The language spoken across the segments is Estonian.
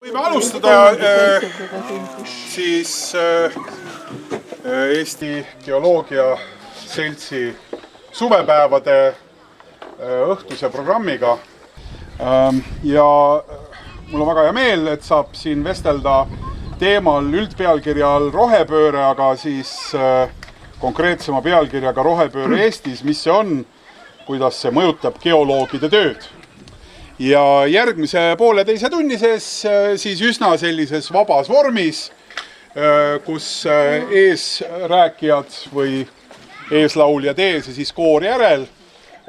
Võime alustada siis Eesti Geoloogia Seltsi suvepäevade õhtuse programmiga. Ja mul on väga hea meel, et saab siin vestelda teemal üldpealkirja all rohepööre, aga siis konkreetsema pealkirjaga rohepööre Eestis, mis see on, kuidas see mõjutab geoloogide tööd. Ja järgmise pooleteise tunni sees siis üsna sellises vabas vormis, kus eesrääkijad või eeslauljad ees ja siis koor järel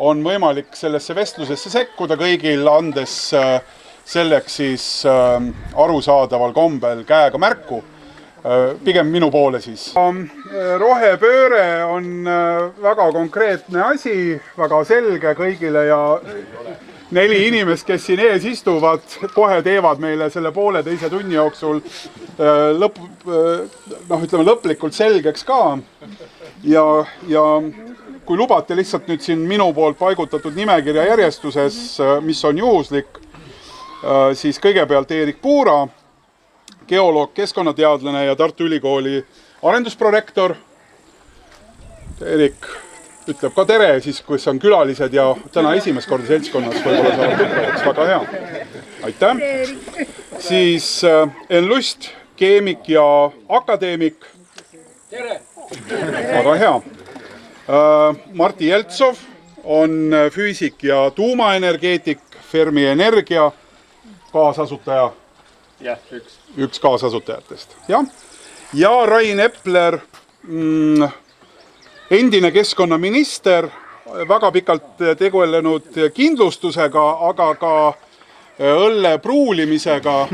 on võimalik sellesse vestlusesse sekkuda kõigil, andes selleks siis arusaadaval kombel käega märku, pigem minu poole siis. Rohepööre on väga konkreetne asi, väga selge kõigile ja 4 inimest, kes siin ees istuvad, kohe teevad meile selle pooleteise tunni jooksul lõplikult selgeks ka. Ja kui lubate lihtsalt nüüd siin minu poolt paigutatud nimekirja järjestuses, mis on juhuslik, siis kõigepealt Eerik Puura, geoloog, keskkonnateadlane ja Tartu Ülikooli arendusprorektor. Eerik ütleb ka tere, siis kui on külalised ja täna esimest korda seltskonnas võib-olla saavad tuttavaks, väga hea. Aitäh. Siis Enn Lust, keemik ja akadeemik. Tere. Väga hea. Martti Jeltsov on füüsik ja tuumaenergeetik, Fermi Energia kaasasutaja. Jah, üks kaasasutajatest. Ja Rain Epler, endine keskkonnaminister, väga pikalt tegelenud kindlustusega, aga ka õlle pruulimisega.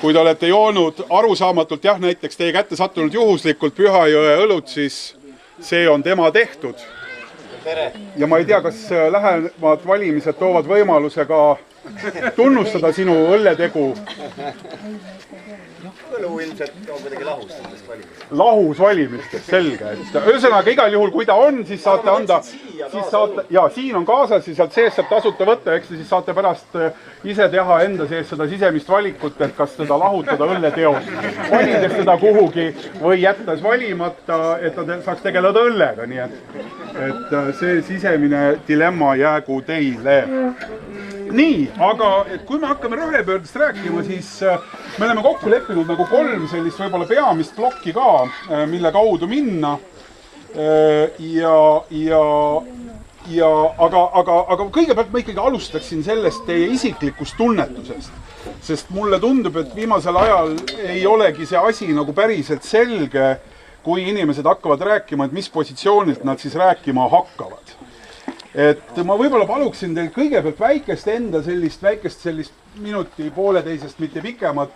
Kui te olete joonud arusaamatult, näiteks teie kätte sattunud juhuslikult Pühajõe õlut, siis see on tema tehtud. Ja ma ei tea, kas lähevad valimised toovad võimaluse ka tunnustada sinu õlletegu. Õlu ilmselt on kuidagi lahus nendest valimistest. Lahus valimistest, selge. Ühesõnaga, igal juhul, kui ta on, siis saate anda, ja siin on kaasas ja sealt sees saab tasuta võtta, eks siis saate pärast ise teha enda sees seda sisemist valikut, et kas teda lahutada õlleteost, valides teda kuhugi või jättes valimata, et ta saaks tegeleda õllega, nii et see sisemine dilemma jäägu teile. Nii, aga kui me hakkame rohepöördest rääkima, siis me oleme kokku leppinud nagu 3 sellist võib-olla peamist plokki ka, mille kaudu minna. Aga kõigepealt ma ikkagi alustaksin sellest teie isiklikust tunnetusest, sest mulle tundub, et viimasel ajal ei olegi see asi nagu päriselt selge, kui inimesed hakkavad rääkima, et mis positsioonilt nad siis rääkima hakkavad. Et ma võib-olla paluksin teil kõigepealt väikest minuti pooleteisest, mitte pikemat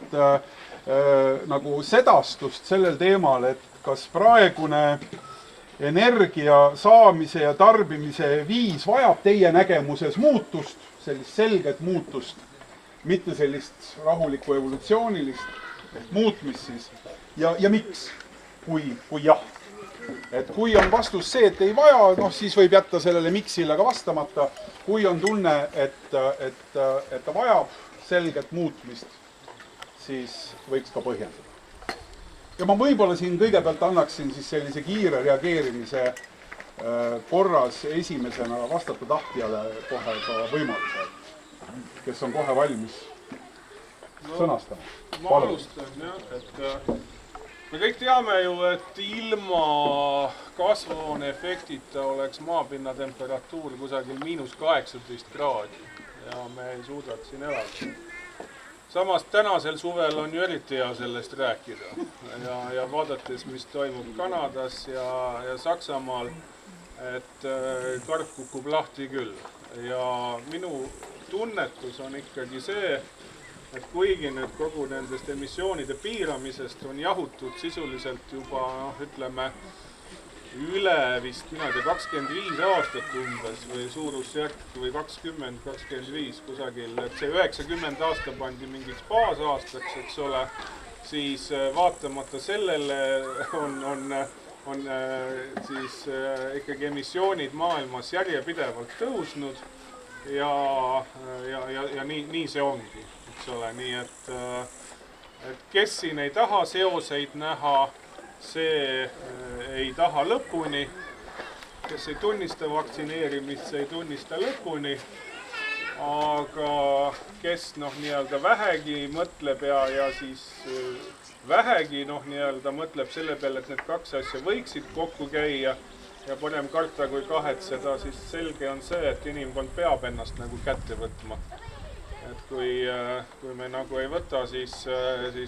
nagu sedastust sellel teemal, et kas praegune energia saamise ja tarbimise viis vajab teie nägemuses muutust, sellist selget muutust, mitte sellist rahulikku evolutsioonilist muutmist siis. Ja miks, kui jah? Et kui on vastus see, et ei vaja, siis võib jätta sellele miksile ka vastamata. Kui on tunne, et ta vajab selget muutmist, siis võiks ka põhjendada. Ja ma võib-olla siin kõigepealt annaksin siis sellise kiire reageerimise korras esimesena vastata tahtjale kohe ka võimaluse, kes on kohe valmis sõnastama. Ma alustan, et me kõik teame ju, et ilma kasvuhooneefektita oleks maapinna temperatuur kusagil -18 kraadi ja me ei suudaks siin elada. Samas tänasel suvel on ju eriti hea sellest rääkida ja vaadates, mis toimub Kanadas ja Saksamaal, et karp kukub lahti küll. Ja minu tunnetus on ikkagi see, et kuigi nüüd kogu nendest emissioonide piiramisest on jahutud sisuliselt juba, ütleme, üle vist 25 aastat umbes või suurusjärk või 20-25 kusagil, et see 90 aasta pandi mingiks baasaastaks, eks ole, siis vaatamata sellele on siis ikkagi emissioonid maailmas järjepidevalt tõusnud ja nii see ongi. eks ole, nii et kes siin ei taha seoseid näha, see ei taha lõpuni. Kes ei tunnista vaktsineerimist, see ei tunnista lõpuni. Aga kes nii-öelda vähegi mõtleb ja siis vähegi nii-öelda mõtleb selle peale, et need kaks asja võiksid kokku käia ja parem karta kui kahetseda, siis selge on see, et inimkond peab ennast nagu kätte võtma. Et kui me nagu ei võta, siis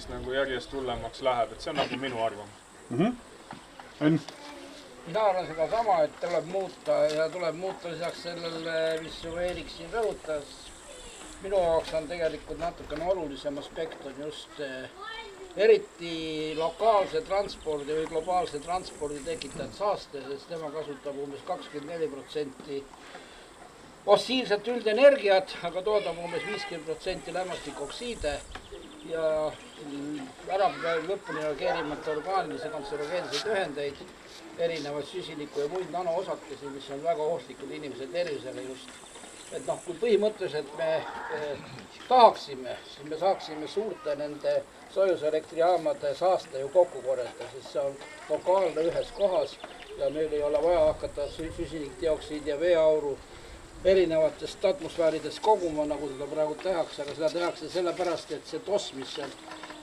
nagu järjest hullemaks läheb, et see on nagu minu arvamus. Enn? Mina arvan seda sama, et tuleb muuta ja tuleb muuta lisaks sellele, mis ju Eerik siin rõhutas. Minu jaoks on tegelikult natukene olulisem aspekt on just eriti lokaalse transpordi või globaalse transpordi tekitajad saaste, sest tema kasutab umbes 24% fossiilset üldenergiat, aga toodab umbes 50% lämmastikoksiide ja ära lõpuni reageerimata orgaanilisi kantserogeenseid ühendeid, erinevaid süsiniku ja muid nanoosakesi, mis on väga ohtlikud inimese tervisele just. Et kui põhimõtteliselt me tahaksime, siis me saaksime suurte nende soojuselektrijaamade saaste ju kokku korjata, sest see on lokaalne ühes kohas ja meil ei ole vaja hakata süsinikdioksiidi ja veeauru erinevatest atmosfääridest koguma, nagu seda praegu tehakse, aga seda tehakse sellepärast, et see TOS, mis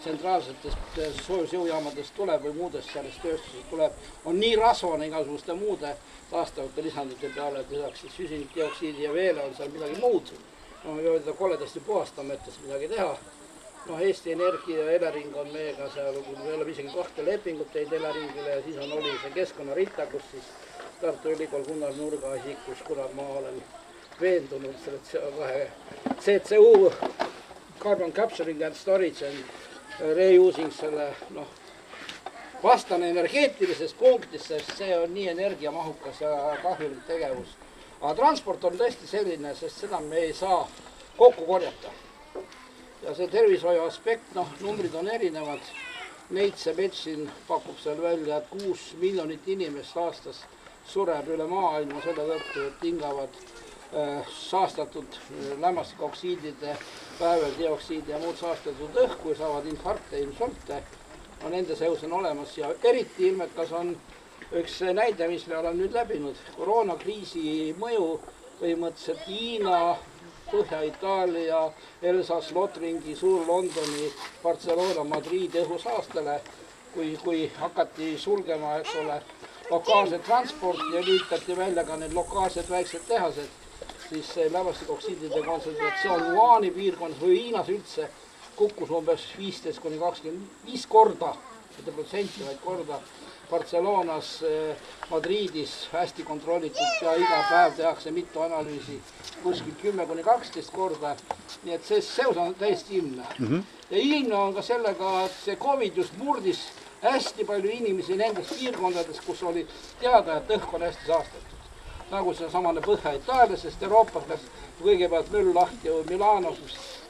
tsentraalsetest soojusjõujaamadest tuleb või muudest sellest tööstusest tuleb, on nii rasvane igasuguste muude taastavate lisandite peale, et lisaks süsinikdioksiidi ja veele on seal midagi muud. Me võime seda koledasti puhastama, et midagi teha. Eesti Energia ja Elering on meiega seal, me oleme isegi 2 lepingut teinud Eleringile ja siis oli see keskkonnarita, kus siis Tartu Ülikool Gunnar Nurga isikus, kuna ma olen veendunud selle CCU, Carbon Capturing and Storage and Reusing selle vastane energeetilises punktis, sest see on nii energiamahukas ja kahjulik tegevus. Aga transport on tõesti selline, sest seda me ei saa kokku korjata. Ja see tervishoiu aspekt, numbrid on erinevad. Neitse Metsin pakub seal välja, et 6 miljonit inimest aastas sureb üle maailma selle tõttu, et hingavad saastatud lämmastikoksiidide, vääveldioksiidi ja muud saastatud õhku ja saavad infarkte, insulte. Nende seos on olemas ja eriti ilmekas on üks näide, mis me oleme nüüd läbinud. Koroonakriisi mõju põhimõtteliselt Hiina, Põhja-Itaalia, Elsas, Lotringi, Suur-Londoni, Barcelona, Madrid õhusaastele, kui hakati sulgema, eks ole, lokaalset transporti ja lülitati välja ka need lokaalsed väiksed tehased, siis lämmastikoksiidide kontsentratsioon Wuhani piirkonnas või Hiinas üldse kukkus umbes 15–25 korda, mitte protsenti, vaid korda. Barcelonas, Madridis hästi kontrollitud ja iga päev tehakse mitu analüüsi, kuskil 10–12 korda. Nii et see seos on täiesti ilmne. Ja ilmne on ka sellega, et see COVID just murdis hästi palju inimesi nendes piirkondades, kus oli teada, et õhk on hästi saastatud. Nagu see samane Põhja-Itaalia, sest Euroopas läks kõigepealt möll lahti Milanos,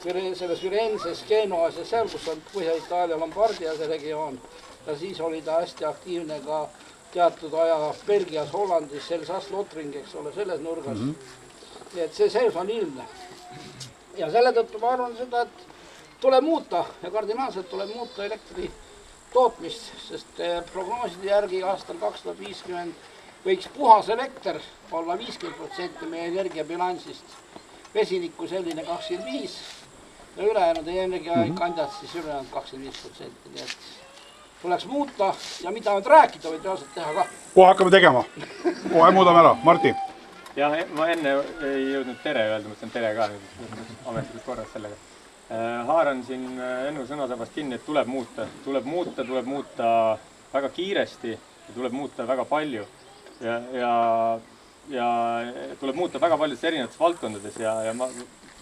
selles Firenzes, Genoas ja seal, kus on Põhja-Itaalia, Lombardia see regioon. Ja siis oli ta hästi aktiivne ka teatud aja Belgias, Hollandis, Elsas, Lotring, eks ole, selles nurgas. Nii et see seos on ilmne. Ja selle tõttu ma arvan seda, et tuleb muuta ja kardinaalselt tuleb muuta elektri tootmist, sest prognooside järgi aastal 2050 võiks puhas elekter olla 50% meie energiabilansist, vesinikku selline 25% ja ülejäänud energiakandjad siis ülejäänud 25%. Nii et tuleks muuta ja mida nüüd rääkida või teosed teha ka. Kohe hakkame tegema. Kohe muudame ära. Marti. Jah, ma enne ei jõudnud tere öelda, mõtlen tere ka nüüd ametlikult korras sellega. Haaran siin Ennu sõnasabast kinni, et tuleb muuta väga kiiresti ja tuleb muuta väga palju. Ja tuleb muuta väga paljudes erinevates valdkondades ja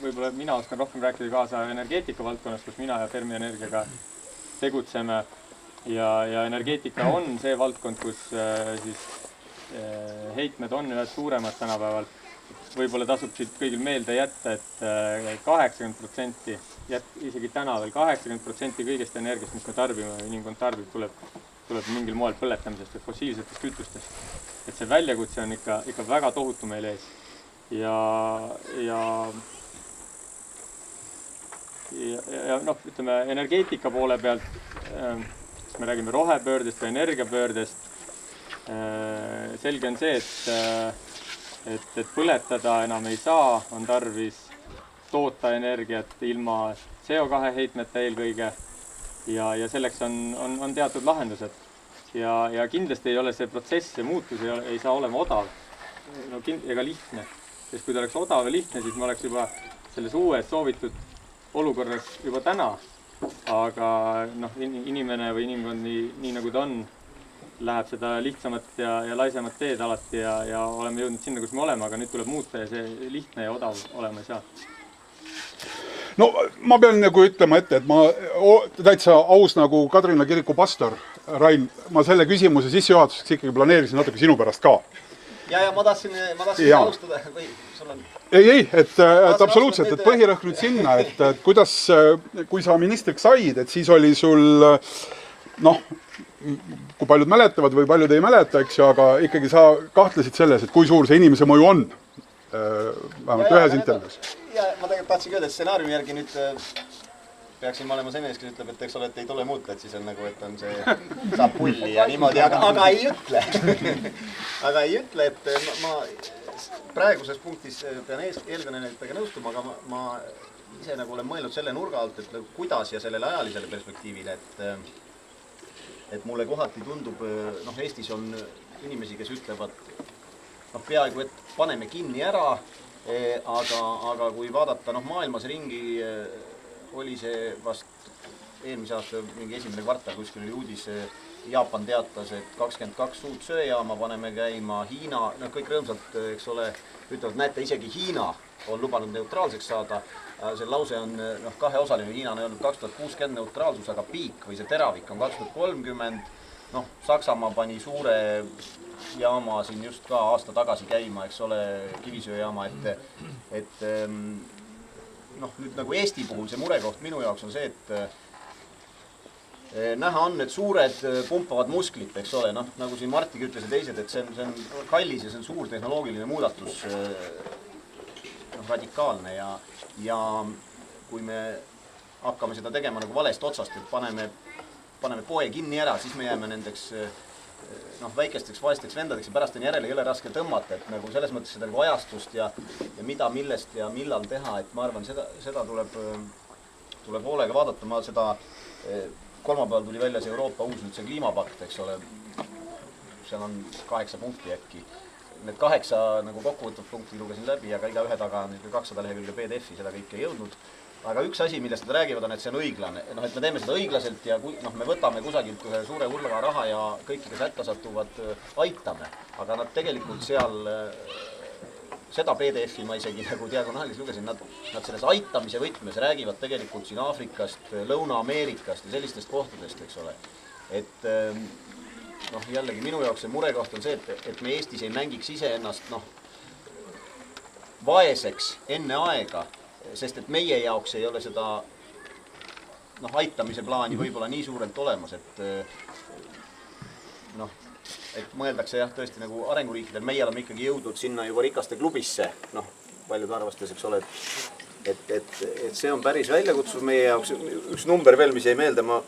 võib-olla mina oskan rohkem rääkida kaasa energeetika valdkonnas, kus mina ja Fermi Energiaga tegutseme ja energeetika on see valdkond, kus siis heitmed on ühed suuremad tänapäeval. Võib-olla tasub siit kõigil meelde jätta, et 80%, isegi täna veel 80% kõigest energiast, mis me tarbime, inimkond tarbib, tuleb mingil moel põletamisest või fossiilsetest kütustest. Et see väljakutse on ikka väga tohutu meil ees. ja noh, ütleme energeetika poole pealt, kas me räägime rohepöördest või energiapöördest, selge on see, et põletada enam ei saa, on tarvis toota energiat ilma CO2 heitmeta eelkõige ja selleks on teatud lahendused. Ja kindlasti ei ole see protsess, see muutus ei saa olema odav ega lihtne. Sest kui ta oleks odav ja lihtne, siis me oleks juba selles uues soovitud olukorras juba täna. Aga noh, inimene või inimkond nii nagu ta on, läheb seda lihtsamat ja laisemat teed alati ja oleme jõudnud sinna, kus me oleme, aga nüüd tuleb muuta ja see lihtne ja odav olema ei saa. No ma pean nagu ütlema ette, et ma täitsa aus nagu Kadrina kiriku pastor, Rain, ma selle küsimuse sissejuhatuseks ikkagi planeerisin natuke sinu pärast ka. Ja ma tahtsin alustada või sul on... Ei, et absoluutselt, et põhirõhk nüüd sinna, et kuidas, kui sa ministriks said, et siis oli sul, noh, kui paljud mäletavad või paljud ei mäleta, eks ju, aga ikkagi sa kahtlesid selles, et kui suur see inimese mõju on, vähemalt ühes intervjuus. Ja ma tegelikult tahtsin öelda, et stsenaariumi järgi nüüd peaksin ma olema see mees, kes ütleb, et eks ole, et ei tule muuta, et siis on nagu, et on see, saab pulli ja niimoodi, aga ei ütle. Aga ei ütle, et ma praeguses punktis pean eelkõnelejatega nõustuma, aga ma ise nagu olen mõelnud selle nurga alt, et kuidas ja sellele ajalisele perspektiivile, et mulle kohati tundub, noh, Eestis on inimesi, kes ütlevad, noh, peaaegu, et paneme kinni ära, aga kui vaadata, noh, maailmas ringi oli see vast eelmise aasta mingi esimene kvartal, kuskil oli uudis, Jaapan teatas, et 22 uut söejaama paneme käima, Hiina, noh, kõik rõõmsalt, eks ole, ütlevad, näete, isegi Hiina on lubanud neutraalseks saada. See lause on, noh, kaheosaline, Hiina on öelnud 2060 neutraalsus, aga piik või see teravik on 2030. Noh, Saksamaa pani suure jaama siin just ka aasta tagasi käima, eks ole, kivisööjaama, et noh, nüüd nagu Eesti puhul see murekoht minu jaoks on see, et näha on, et suured pumpavad musklit, eks ole, noh, nagu siin Martigi ütles ja teised, et see on kallis ja see on suur tehnoloogiline muudatus, radikaalne ja kui me hakkame seda tegema nagu valest otsast, et paneme poe kinni ära, siis me jääme nendeks noh, väikesteks vaesteks vendadeks ja pärast on järele ei ole raske tõmmata, et nagu selles mõttes seda nagu ajastust ja mida, millest ja millal teha, et ma arvan, seda tuleb hoolega vaadata, ma seda kolmapäeval tuli välja see Euroopa uus nüüd see kliimapakt, eks ole, seal on 8 punkti äkki. Need 8 nagu kokkuvõtvad punkti lugesin läbi, aga iga ühe taga on 200 lehekülge PDF-i, seda kõike ei jõudnud. Aga üks asi, millest nad räägivad, on, et see on õiglane. Noh, et me teeme seda õiglaselt ja noh, me võtame kusagilt ühe suure hulga raha ja kõiki, kes hätta satuvad, aitame. Aga nad tegelikult seal, seda PDF-i ma isegi nagu diagonaalis lugesin, nad selles aitamise võtmes räägivad tegelikult siin Aafrikast, Lõuna-Ameerikast ja sellistest kohtadest, eks ole. Et noh, jällegi minu jaoks see murekoht on see, et me Eestis ei mängiks iseennast noh, vaeseks enne aega, sest et meie jaoks ei ole seda noh, aitamise plaani võib-olla nii suurelt olemas, et noh, et mõeldakse jah, tõesti nagu arenguriikidel, meie oleme ikkagi jõudnud sinna juba rikaste klubisse, noh, paljud arvastes, eks ole, et see on päris väljakutsuv meie jaoks. Üks number veel, mis jäi meelde, ma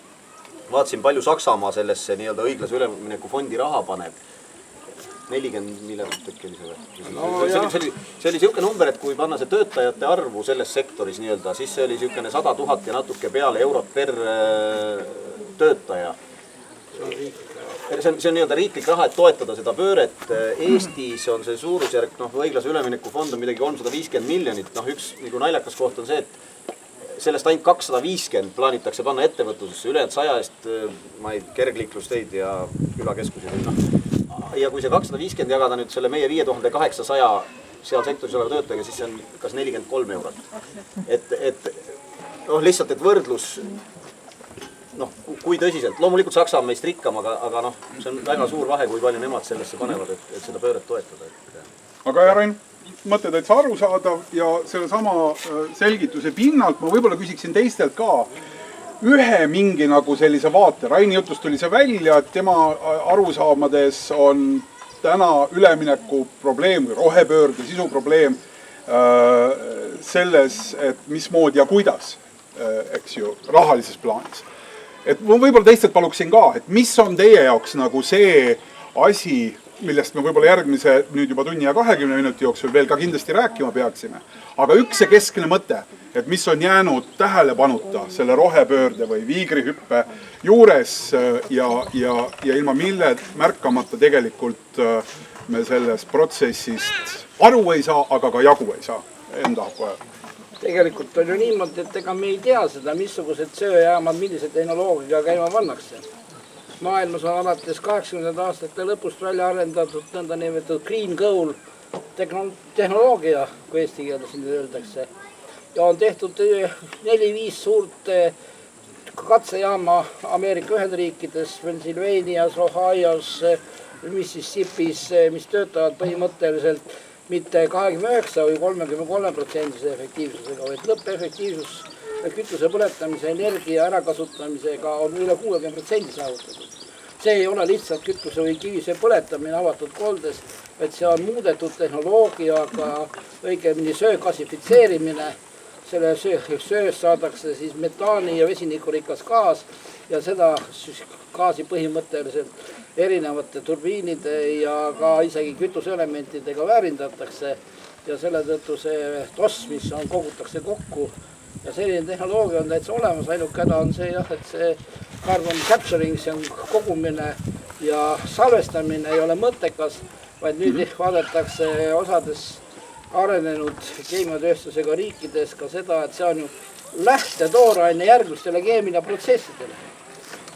vaatasin palju Saksamaa sellesse nii-öelda õiglase ülemineku fondi raha paneb. 40 miljardit äkki oli see või? See oli siuke number, et kui panna see töötajate arvu selles sektoris nii-öelda, siis see oli siukene 100 000 ja natuke peale eurot per töötaja. See on nii-öelda riiklik raha, et toetada seda pööret. Eestis on see suurusjärk, noh, õiglase ülemineku fond on midagi 350 miljonit. Noh, üks nagu naljakas koht on see, et sellest ainult 250 plaanitakse panna ettevõtlusesse, ülejäänud 100 eest kergliiklusteid ja külakeskusi sinna. Ja kui see 250 jagada nüüd selle meie 5800 seal sektoris oleva töötajaga, siis see on kas 43 eurot. Et noh, lihtsalt, et võrdlus, noh, kui tõsiselt. Loomulikult Saksa on meist rikkam, aga noh, see on väga suur vahe, kui palju nemad sellesse panevad, et seda pööret toetada. Aga Rain, mõte täitsa arusaadav ja selle sama selgituse pinnalt ma võib-olla küsiksin teistelt ka ühe mingi nagu sellise vaate. Raini jutust tuli see välja, et tema arusaamades on täna ülemineku probleem või rohepöörde sisu probleem selles, et mismoodi ja kuidas eks ju, rahalises plaanis. Et ma võib-olla teistelt paluksin ka, et mis on teie jaoks nagu see asi, millest me võib-olla järgmise nüüd juba tunni ja 20 minuti jooksul veel ka kindlasti rääkima peaksime. Aga üks see keskne mõte, et mis on jäänud tähelepanuta selle rohepöörde või viigrihüppe juures ja ilma mille märkamata tegelikult me sellest protsessist aru ei saa, aga ka jagu ei saa. Enda kohe. Tegelikult on ju niimoodi, et ega me ei tea seda, missugused söejaamad, millise tehnoloogiaga käima pannakse. Maailmas on alates 80. aastate lõpust välja arendatud nõnda nimetatud green coal tehnoloogia, kui eesti keeles nüüd öeldakse. Ja on tehtud 4-5 suurt katsejaama Ameerika Ühendriikides, Pennsylvanias, Ohios, Mississippis, mis töötavad põhimõtteliselt mitte 29 või 33% efektiivsusega, vaid lõppefektiivsus kütuse põletamise energia ärakasutamisega on üle 60% saavutatud. See ei ole lihtsalt kütuse või kivisöe põletamine avatud koldes, vaid see on muudetud tehnoloogiaga, õigemini söö gassifitseerimine. Selle sööst saadakse siis metaani ja vesinikurikkas gaas ja seda gaasi põhimõtteliselt erinevate turbiinide ja ka isegi kütuseelementidega väärindatakse ja selle tõttu see toss, mis on, kogutakse kokku ja selline tehnoloogia on täitsa olemas, ainuke häda on see jah, et see carbon capturing, see on kogumine ja salvestamine ei ole mõttekas, vaid nüüd vaadatakse osades arenenud keemiatööstusega riikides ka seda, et see on ju lähtetooraine järgmistele keemiaprotsessidele.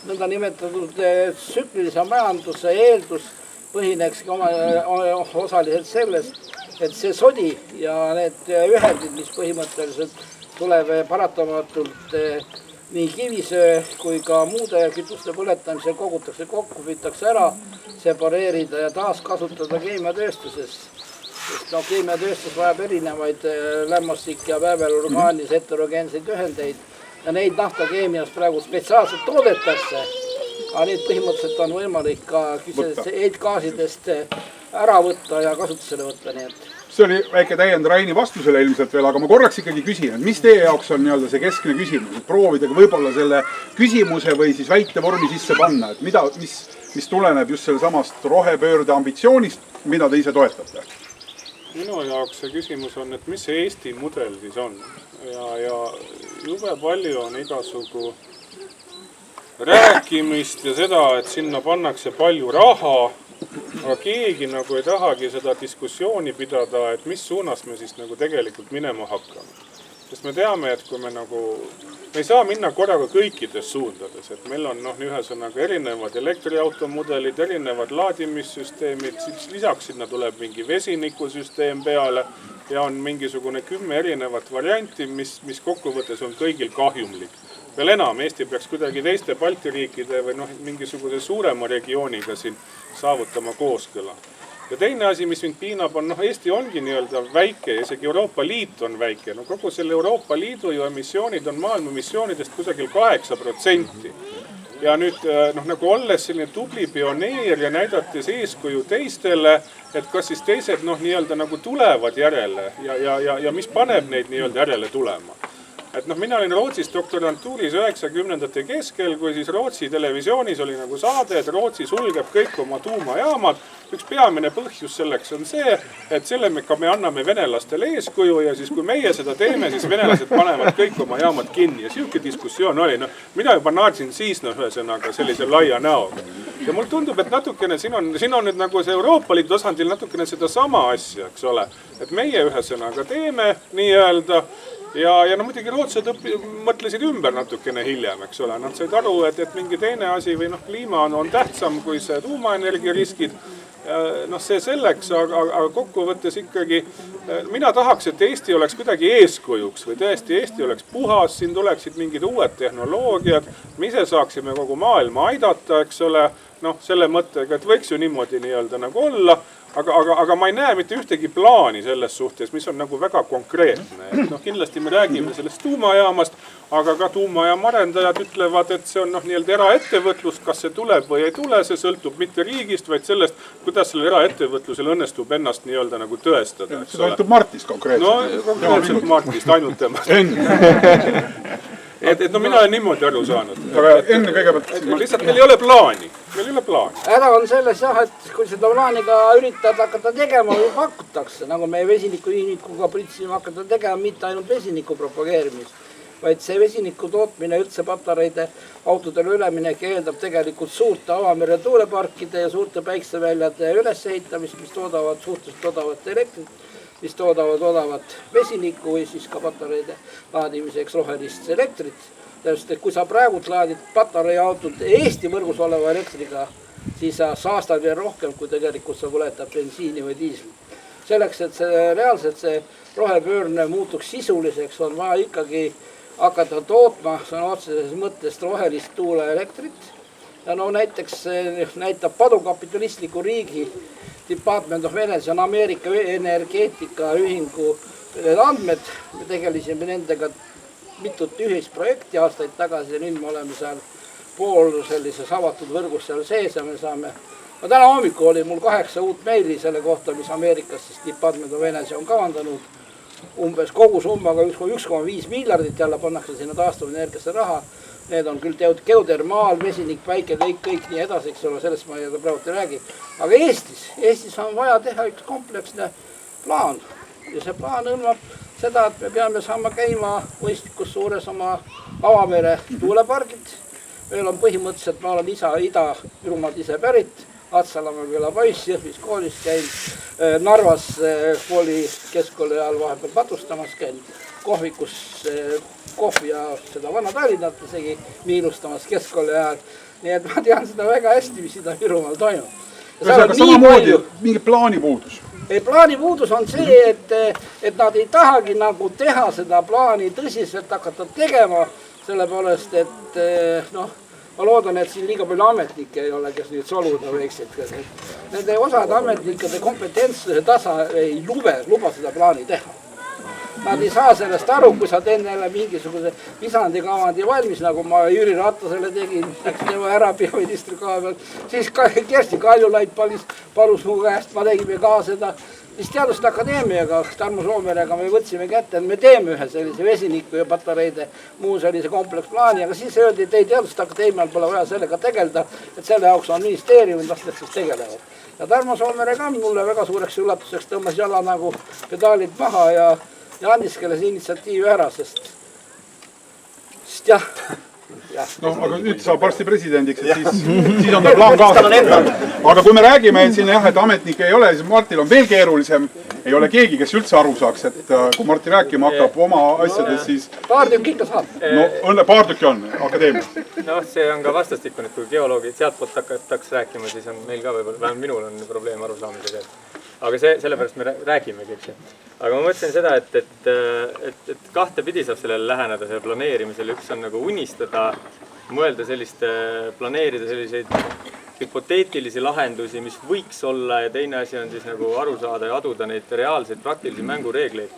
Nõnda nimetatud tsüklilise majanduse eeldus põhinekski osaliselt selles, et see sodi ja need ühendid, mis põhimõtteliselt tuleb paratamatult nii kivisöö kui ka muude kütuste põletamisel kogutakse kokku, püütakse ära separeerida ja taaskasutada keemiatööstuses. Sest keemiatööstus vajab erinevaid lämmastik- ja väävelorgaanis heterogeenseid ühendeid ja neid naftakeemias praegu spetsiaalselt toodetakse, aga neid põhimõtteliselt on võimalik ka heitgaasidest ära võtta ja kasutusele võtta. Nii et. See oli väike täiend Raini vastusele ilmselt veel, aga ma korraks ikkagi küsin, et mis teie jaoks on nii-öelda see keskne küsimus, et proovida võib-olla selle küsimuse või siis väite vormi sisse panna, et mis tuleneb just selle samast rohepöörde ambitsioonist, mida te ise toetate? Minu jaoks see küsimus on, et mis see Eesti mudel siis on ja jube palju on igasugu rääkimist ja seda, et sinna pannakse palju raha, aga keegi nagu ei tahagi seda diskussiooni pidada, et mis suunas me siis nagu tegelikult minema hakkame. Sest me teame, et kui me ei saa minna korraga kõikides suundades, et meil on ühesõnaga erinevad elektriautomudelid, erinevad laadimissüsteemid, siis lisaks sinna tuleb mingi vesinikusüsteem peale ja on mingisugune 10 erinevat varianti, mis kokkuvõttes on kõigil kahjumlik. Veel enam, Eesti peaks kuidagi teiste Balti riikide või mingisuguse suurema regiooniga siin saavutama kooskõla. Ja teine asi, mis mind piinab, on Eesti ongi nii-öelda väike, isegi Euroopa Liit on väike. Kogu selle Euroopa Liidu ju emissioonid on maailma emissioonidest kusagil 8%. Ja nüüd nagu olles selline tubli pioneer ja näidates eeskuju teistele, et kas siis teised nii-öelda nagu tulevad järele ja mis paneb neid nii-öelda järele tulema. Et mina olin Rootsis doktorantuuris 90ndate keskel, kui siis Rootsi televisioonis oli nagu saade, et Rootsi sulgeb kõik oma tuumajaamad. Üks peamine põhjus selleks on see, et sellega me anname venelastele eeskuju ja siis kui meie seda teeme, siis venelased panevad kõik oma jaamad kinni ja siuke diskussioon oli. Mina juba naadsin siis ühesõnaga sellise laia näoga. Ja mul tundub, et natukene siin on nüüd nagu see Euroopa Liidu tasandil natukene seda sama asja, eks ole. Et meie ühesõnaga teeme nii-öelda ja muidugi rootsed mõtlesid ümber natukene hiljem, eks ole. Nad said aru, et mingi teine asi või kliima on tähtsam kui see tuumaenergia riskid. See selleks, aga kokkuvõttes ikkagi mina tahaks, et Eesti oleks kuidagi eeskujuks või tõesti Eesti oleks puhas, siin tuleksid mingid uued tehnoloogiad, me ise saaksime kogu maailma aidata, eks ole, selle mõttega, et võiks ju niimoodi nii-öelda nagu olla, aga ma ei näe mitte ühtegi plaani selles suhtes, mis on nagu väga konkreetne. Kindlasti me räägime sellest tuumajaamast, aga ka tuumajaam arendajad ütlevad, et see on nii-öelda eraettevõtlus, kas see tuleb või ei tule, see sõltub mitte riigist, vaid sellest, kuidas selle eraettevõtlusel õnnestub ennast nii-öelda nagu tõestada. See sõltub Martist konkreetselt. No konkreetselt Martist, ainult temast. et no mina olen niimoodi aru saanud. aga enne kõigepealt... Lihtsalt meil ei ole plaani. Meil ei ole plaani. Ära on selles jah, et kui seda plaaniga üritad hakata tegema või pakutakse, nagu me vesinikuühinikuga pritsime hakata tegema, mitte ainult vesiniku propageerimist, vaid see vesiniku tootmine üldse patareide autodele üleminek eeldab tegelikult suurte avamere tuuleparkide ja suurte päikseväljade ülesehitamist, mis toodavad suhteliselt odavat elektrit, mis toodavad odavat vesinikku või siis ka patareide laadimiseks rohelist elektrit. Täpselt, et kui sa praegult laadid patareiautot Eesti võrgus oleva elektriga, siis sa saastad veel rohkem, kui tegelikult sa põletad bensiini või diisli. Selleks, et see reaalselt see rohepöörne muutuks sisuliseks, on vaja ikkagi hakata tootma sõna otseses mõttes rohelist tuuleelektrit. Ja no näiteks näitab padukapitalistliku riigi Department of Energy on Ameerika energeetikaühingu andmed. Me tegelisime nendega mitut ühisprojekti aastaid tagasi ja nüüd me oleme seal pool sellises avatud võrgus seal sees ja me saame. No täna hommikul oli mul 8 uut meili selle kohta, mis Ameerikas siis Department of Energy on kavandanud. Umbes kogu summaga 1,5 miljardit jälle pannakse sinna taastuvenergiasse raha. Need on küll geotermaal, vesinik, päike, kõik nii edasi, eks ole, sellest ma praegu ei räägi. Aga Eestis on vaja teha üks kompleksne plaan. Ja see plaan hõlmab seda, et me peame saama käima mõistlikus suures oma avamere tuulepargid. Meil on põhimõtteliselt, ma olen Ida-Virumaalt ise pärit, Hatsalamäe küla poiss, Jõhvis koolis käin, Narvas kooli keskkooli ajal vahepeal patustamas käin, kohvikus kohvi ja seda vana Tallinnat isegi miinustamas keskkooli ajal. Nii et ma tean seda väga hästi, mis Ida-Virumaal toimub. Aga samamoodi mingi plaani puudus. Plaani puudus on see, et nad ei tahagi nagu teha seda plaani tõsiselt hakata tegema, sellepärast, et noh, ma loodan, et siin liiga palju ametnikke ei ole, kes nüüd soluda võiksid. Nende osad ametnikade kompetentsuse tasa ei luba seda plaani teha. Nad ei saa sellest aru, kui sa teed neile mingisuguse visandi kavandi valmis, nagu ma Jüri Ratasele tegin, läks tema ära peaministri koha peal. Siis Kersti Kaljulaid palus mu käest, ma tegime ka seda. Siis Teaduste Akadeemiaga, Tarmo Soomerega me võtsime kätte, et me teeme ühe sellise vesiniku ja patareide muu sellise kompleksplaani, aga siis öeldi, et ei Teaduste Akadeemial pole vaja sellega tegeleda, et selle jaoks on ministeeriumid, las need siis tegelevad. Ja Tarmo Soomere ka mulle väga suureks üllatuseks tõmbas jala nagu pedaalid maha ja andis kelles initsiatiivi ära, sest jah. No, aga nüüd saab varsti presidendiks, et siis on ta plaan kaasa. Aga kui me räägime siin jah, et ametnikke ei ole, siis Martil on veel keerulisem. Ei ole keegi, kes üldse aru saaks, et kui Martin rääkima hakkab oma asjades, siis... Paar tükki ikka saab. No, paar tükki on, akadeemia. No, see on ka vastastikku, et kui geoloogid sealtpoolt hakataks rääkima, siis on meil ka võib-olla, vähem minul on probleem arusaamisega. Aga sellepärast me räägimegi, eks. Aga ma mõtlen seda, et kahte pidi saab sellele läheneda, selle planeerimisele. Üks on nagu unistada, mõelda planeerida selliseid hüpoteetilisi lahendusi, mis võiks olla, ja teine asi on siis nagu aru saada ja aduda neid reaalseid praktilisi mängureegleid.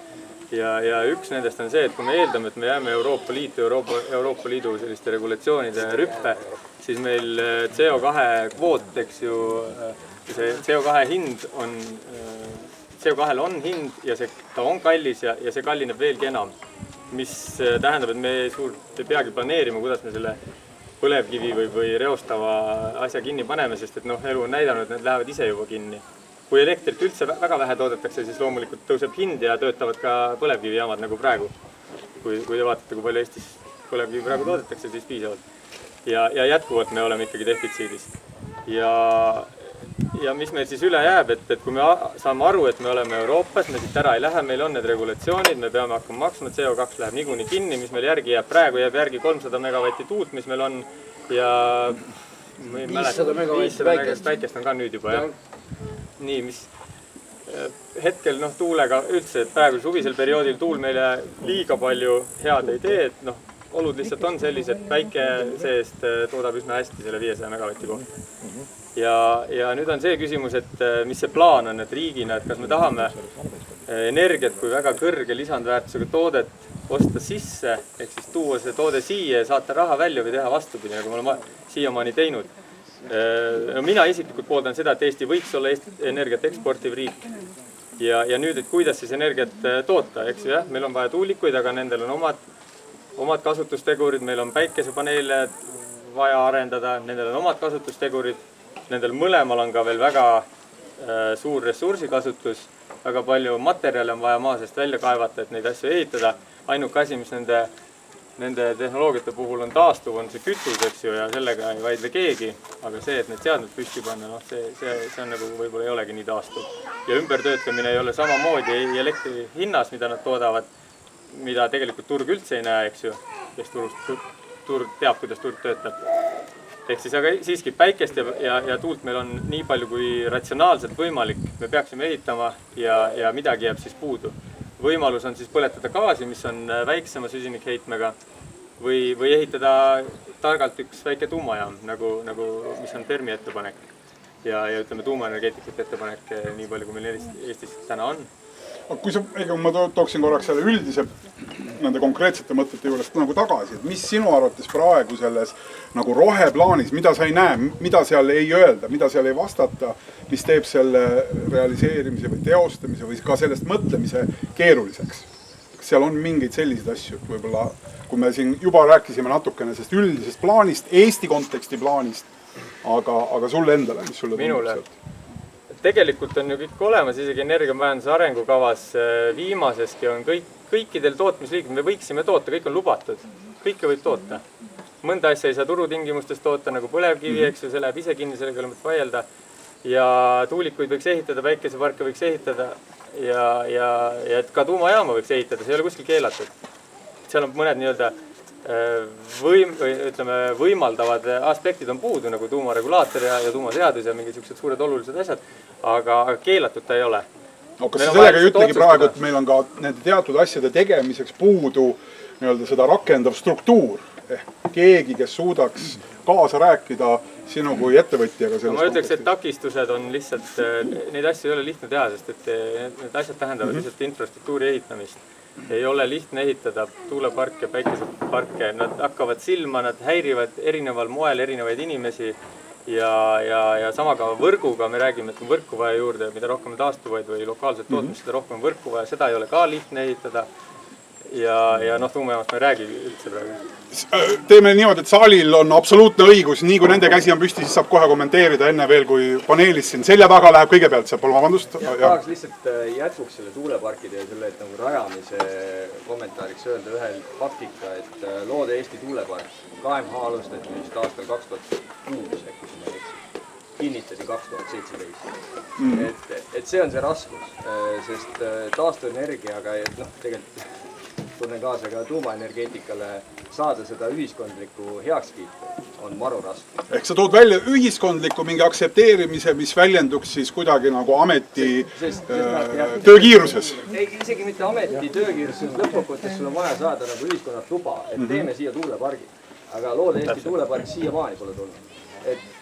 Ja üks nendest on see, et kui me eeldame, et me jääme Euroopa Liidu selliste regulatsioonide rüppe, siis meil CO2 kvoot, eks ju, see CO2 hind on, CO2-l on hind ja ta on kallis ja see kallineb veelgi enam. Mis tähendab, et me suurt ei peagi planeerima, kuidas me selle põlevkivi või reostava asja kinni paneme, sest et elu on näidanud, et need lähevad ise juba kinni. Kui elektrit üldse väga vähe toodetakse, siis loomulikult tõuseb hind ja töötavad ka põlevkivijaamad nagu praegu. Kui te vaatate, kui palju Eestis põlevkivi praegu toodetakse, siis piisavalt. Ja jätkuvalt me oleme ikkagi defitsiidis. Ja mis meil siis üle jääb, et kui me saame aru, et me oleme Euroopas, me siit ära ei lähe, meil on need regulatsioonid, me peame hakkama maksma, CO2 läheb niikuinii kinni, mis meil järgi jääb praegu, jääb järgi 300 megavatti tuult, mis meil on, ja 500 megavatti päikest on ka nüüd juba, jah. Nii, mis hetkel tuulega üldse, et praegu suvisel perioodil tuul meile liiga palju head ei tee, et olud lihtsalt on sellised, päike seest toodab üsna hästi selle 500 megavatti kohta. Ja nüüd on see küsimus, et mis see plaan on, et riigina, et kas me tahame energiat kui väga kõrge lisandväärtusega toodet osta sisse, ehk siis tuua see toode siia ja saata raha välja või teha vastupidi, nagu me oleme siiamaani teinud. Mina isiklikult pooldan seda, et Eesti võiks olla energiat eksportiv riik. Ja nüüd, et kuidas siis energiat toota, eks ju, jah, meil on vaja tuulikuid, aga nendel on omad omad kasutustegurid, meil on päikesepaneele vaja arendada, nendel on omad kasutustegurid, nendel mõlemal on ka veel väga suur ressursikasutus, väga palju materjale on vaja maa seest välja kaevata, et neid asju ehitada. Ainuke asi, mis nende tehnoloogiate puhul on taastuv, on see kütus, eks ju, ja sellega ei vaidle keegi. Aga see, et need seadmed püsti panna, noh, see on nagu võib-olla ei olegi nii taastuv. Ja ümbertöötlemine ei ole samamoodi elektri hinnas, mida nad toodavad, mida tegelikult turg üldse ei näe, eks ju, kes turg teab, kuidas turg töötab. Ehk siis, aga siiski päikest ja tuult meil on nii palju kui ratsionaalselt võimalik. Me peaksime ehitama ja midagi jääb siis puudu. Võimalus on siis põletada gaasi, mis on väiksema süsinikheitmega või ehitada targalt üks väike tuumajaam, nagu mis on Fermi ettepanek. Ja ütleme tuumaenergeetikute ettepanek nii palju, kui meil Eestis täna on. Kui ma tooksin korraks selle üldise nende konkreetsete mõtete juurest nagu tagasi, et mis sinu arvates praegu selles nagu roheplaanis, mida sa ei näe, mida seal ei öelda, mida seal ei vastata, mis teeb selle realiseerimise või teostamise või ka sellest mõtlemise keeruliseks? Kas seal on mingeid selliseid asju, et võib-olla, kui me siin juba rääkisime natukene sellest üldisest plaanist, Eesti konteksti plaanist, aga sulle endale, mis sulle minule? Tegelikult on ju kõik olemas, isegi energiamajanduse arengukavas viimaseski on kõikidel tootmisliigid, me võiksime toota, kõik on lubatud, kõike võib toota. Mõnda asja ei saa turutingimustes toota, nagu põlevkivi, eks ju, see läheb ise kinni, sellega ei ole mõtet vaielda. Ja tuulikuid võiks ehitada, päikeseparke võiks ehitada ja ka tuumajaama võiks ehitada, see ei ole kuskil keelatud. Seal on mõned nii-öelda võimaldavad aspektid on puudu, nagu tuumaregulaator ja tuumaseadus ja mingid sellised suured olulised asjad, aga keelatud ta ei ole. No, kas sa sellega ei ütlegi praegu, et meil on ka nende teatud asjade tegemiseks puudu nii-öelda seda rakendav struktuur, ehk keegi, kes suudaks kaasa rääkida sinu kui ettevõtjaga selles ma ütleks, et takistused on lihtsalt, neid asju ei ole lihtne teha, sest et need asjad tähendavad lihtsalt infrastruktuuri ehitamist. Ei ole lihtne ehitada tuuleparke, päikeseparke, nad hakkavad silma, nad häirivad erineval moel erinevaid inimesi ja sama ka võrguga me räägime, et on võrku vaja juurde, mida rohkem taastuvaid või lokaalset tootmist, seda rohkem võrku vaja, seda ei ole ka lihtne ehitada. Ja noh, tuumajaamast ma ei räägi üldse praegu. Teeme niimoodi, et saalil on absoluutne õigus, nii kui nende käsi on püsti, siis saab kohe kommenteerida enne veel, kui paneelis siin selja taga läheb kõigepealt, saab palun vabandust. Tahaks lihtsalt jätkuks selle tuuleparkide ja selle nagu rajamise kommentaariks öelda ühe faktika, et Loode Eesti tuulepark KMH alustati vist aastal 2006, kui ma ei eksi. Kinnitati 2017. Et see on see raskus, sest taastuvenergiaga, noh, tegelikult tunnen kaasa ka tuumaenergeetikale saada seda ühiskondlikku heakskiitu on maru raske. Ehk sa tood välja ühiskondliku mingi aksepteerimise, mis väljenduks siis kuidagi nagu ameti töökiiruses? Ei, isegi mitte ameti töökiiruses, lõppkokkuvõttes sul on vaja saada nagu ühiskonnalt luba, et teeme siia tuulepargi. Aga Loode Eesti tuulepark siiamaani pole tulnud.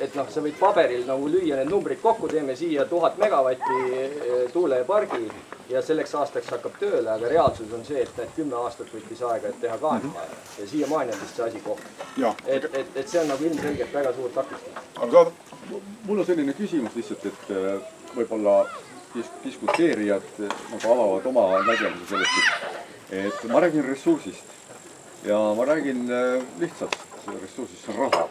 Et noh, sa võid paberil nagu lüüa need numbrid kokku, teeme siia 1000 megavatti tuulepargi ja selleks aastaks hakkab tööle, aga reaalsus on see, et 10 aastat võttis aega, et teha KMH ja siiamaani on vist see asi koht. Et see on nagu ilmselgelt väga suur takistus. Mul on selline küsimus lihtsalt, et võib-olla diskuteerijad nagu avavad oma nägemuse sellest, et ma räägin ressursist ja ma räägin lihtsalt ressursist, on raha.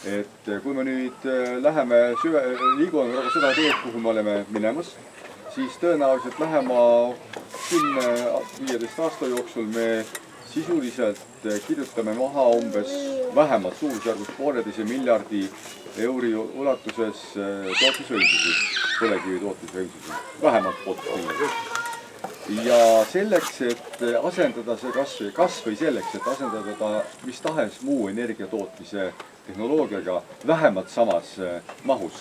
Et kui me nüüd läheme liigume seda teed, kuhu me oleme minemas, siis tõenäoliselt lähema 10-15 aasta jooksul me sisuliselt kirjutame maha umbes vähemalt suurusjärgus 1,5 miljardi euri ulatuses tootmisvõimsusi, põlevkivi tootmisvõimsusi, vähemalt 1,5 miljardi. Ja selleks, et asendada see kas või selleks, et asendada ta mis tahes muu energiatootmise tehnoloogiaga vähemalt samas mahus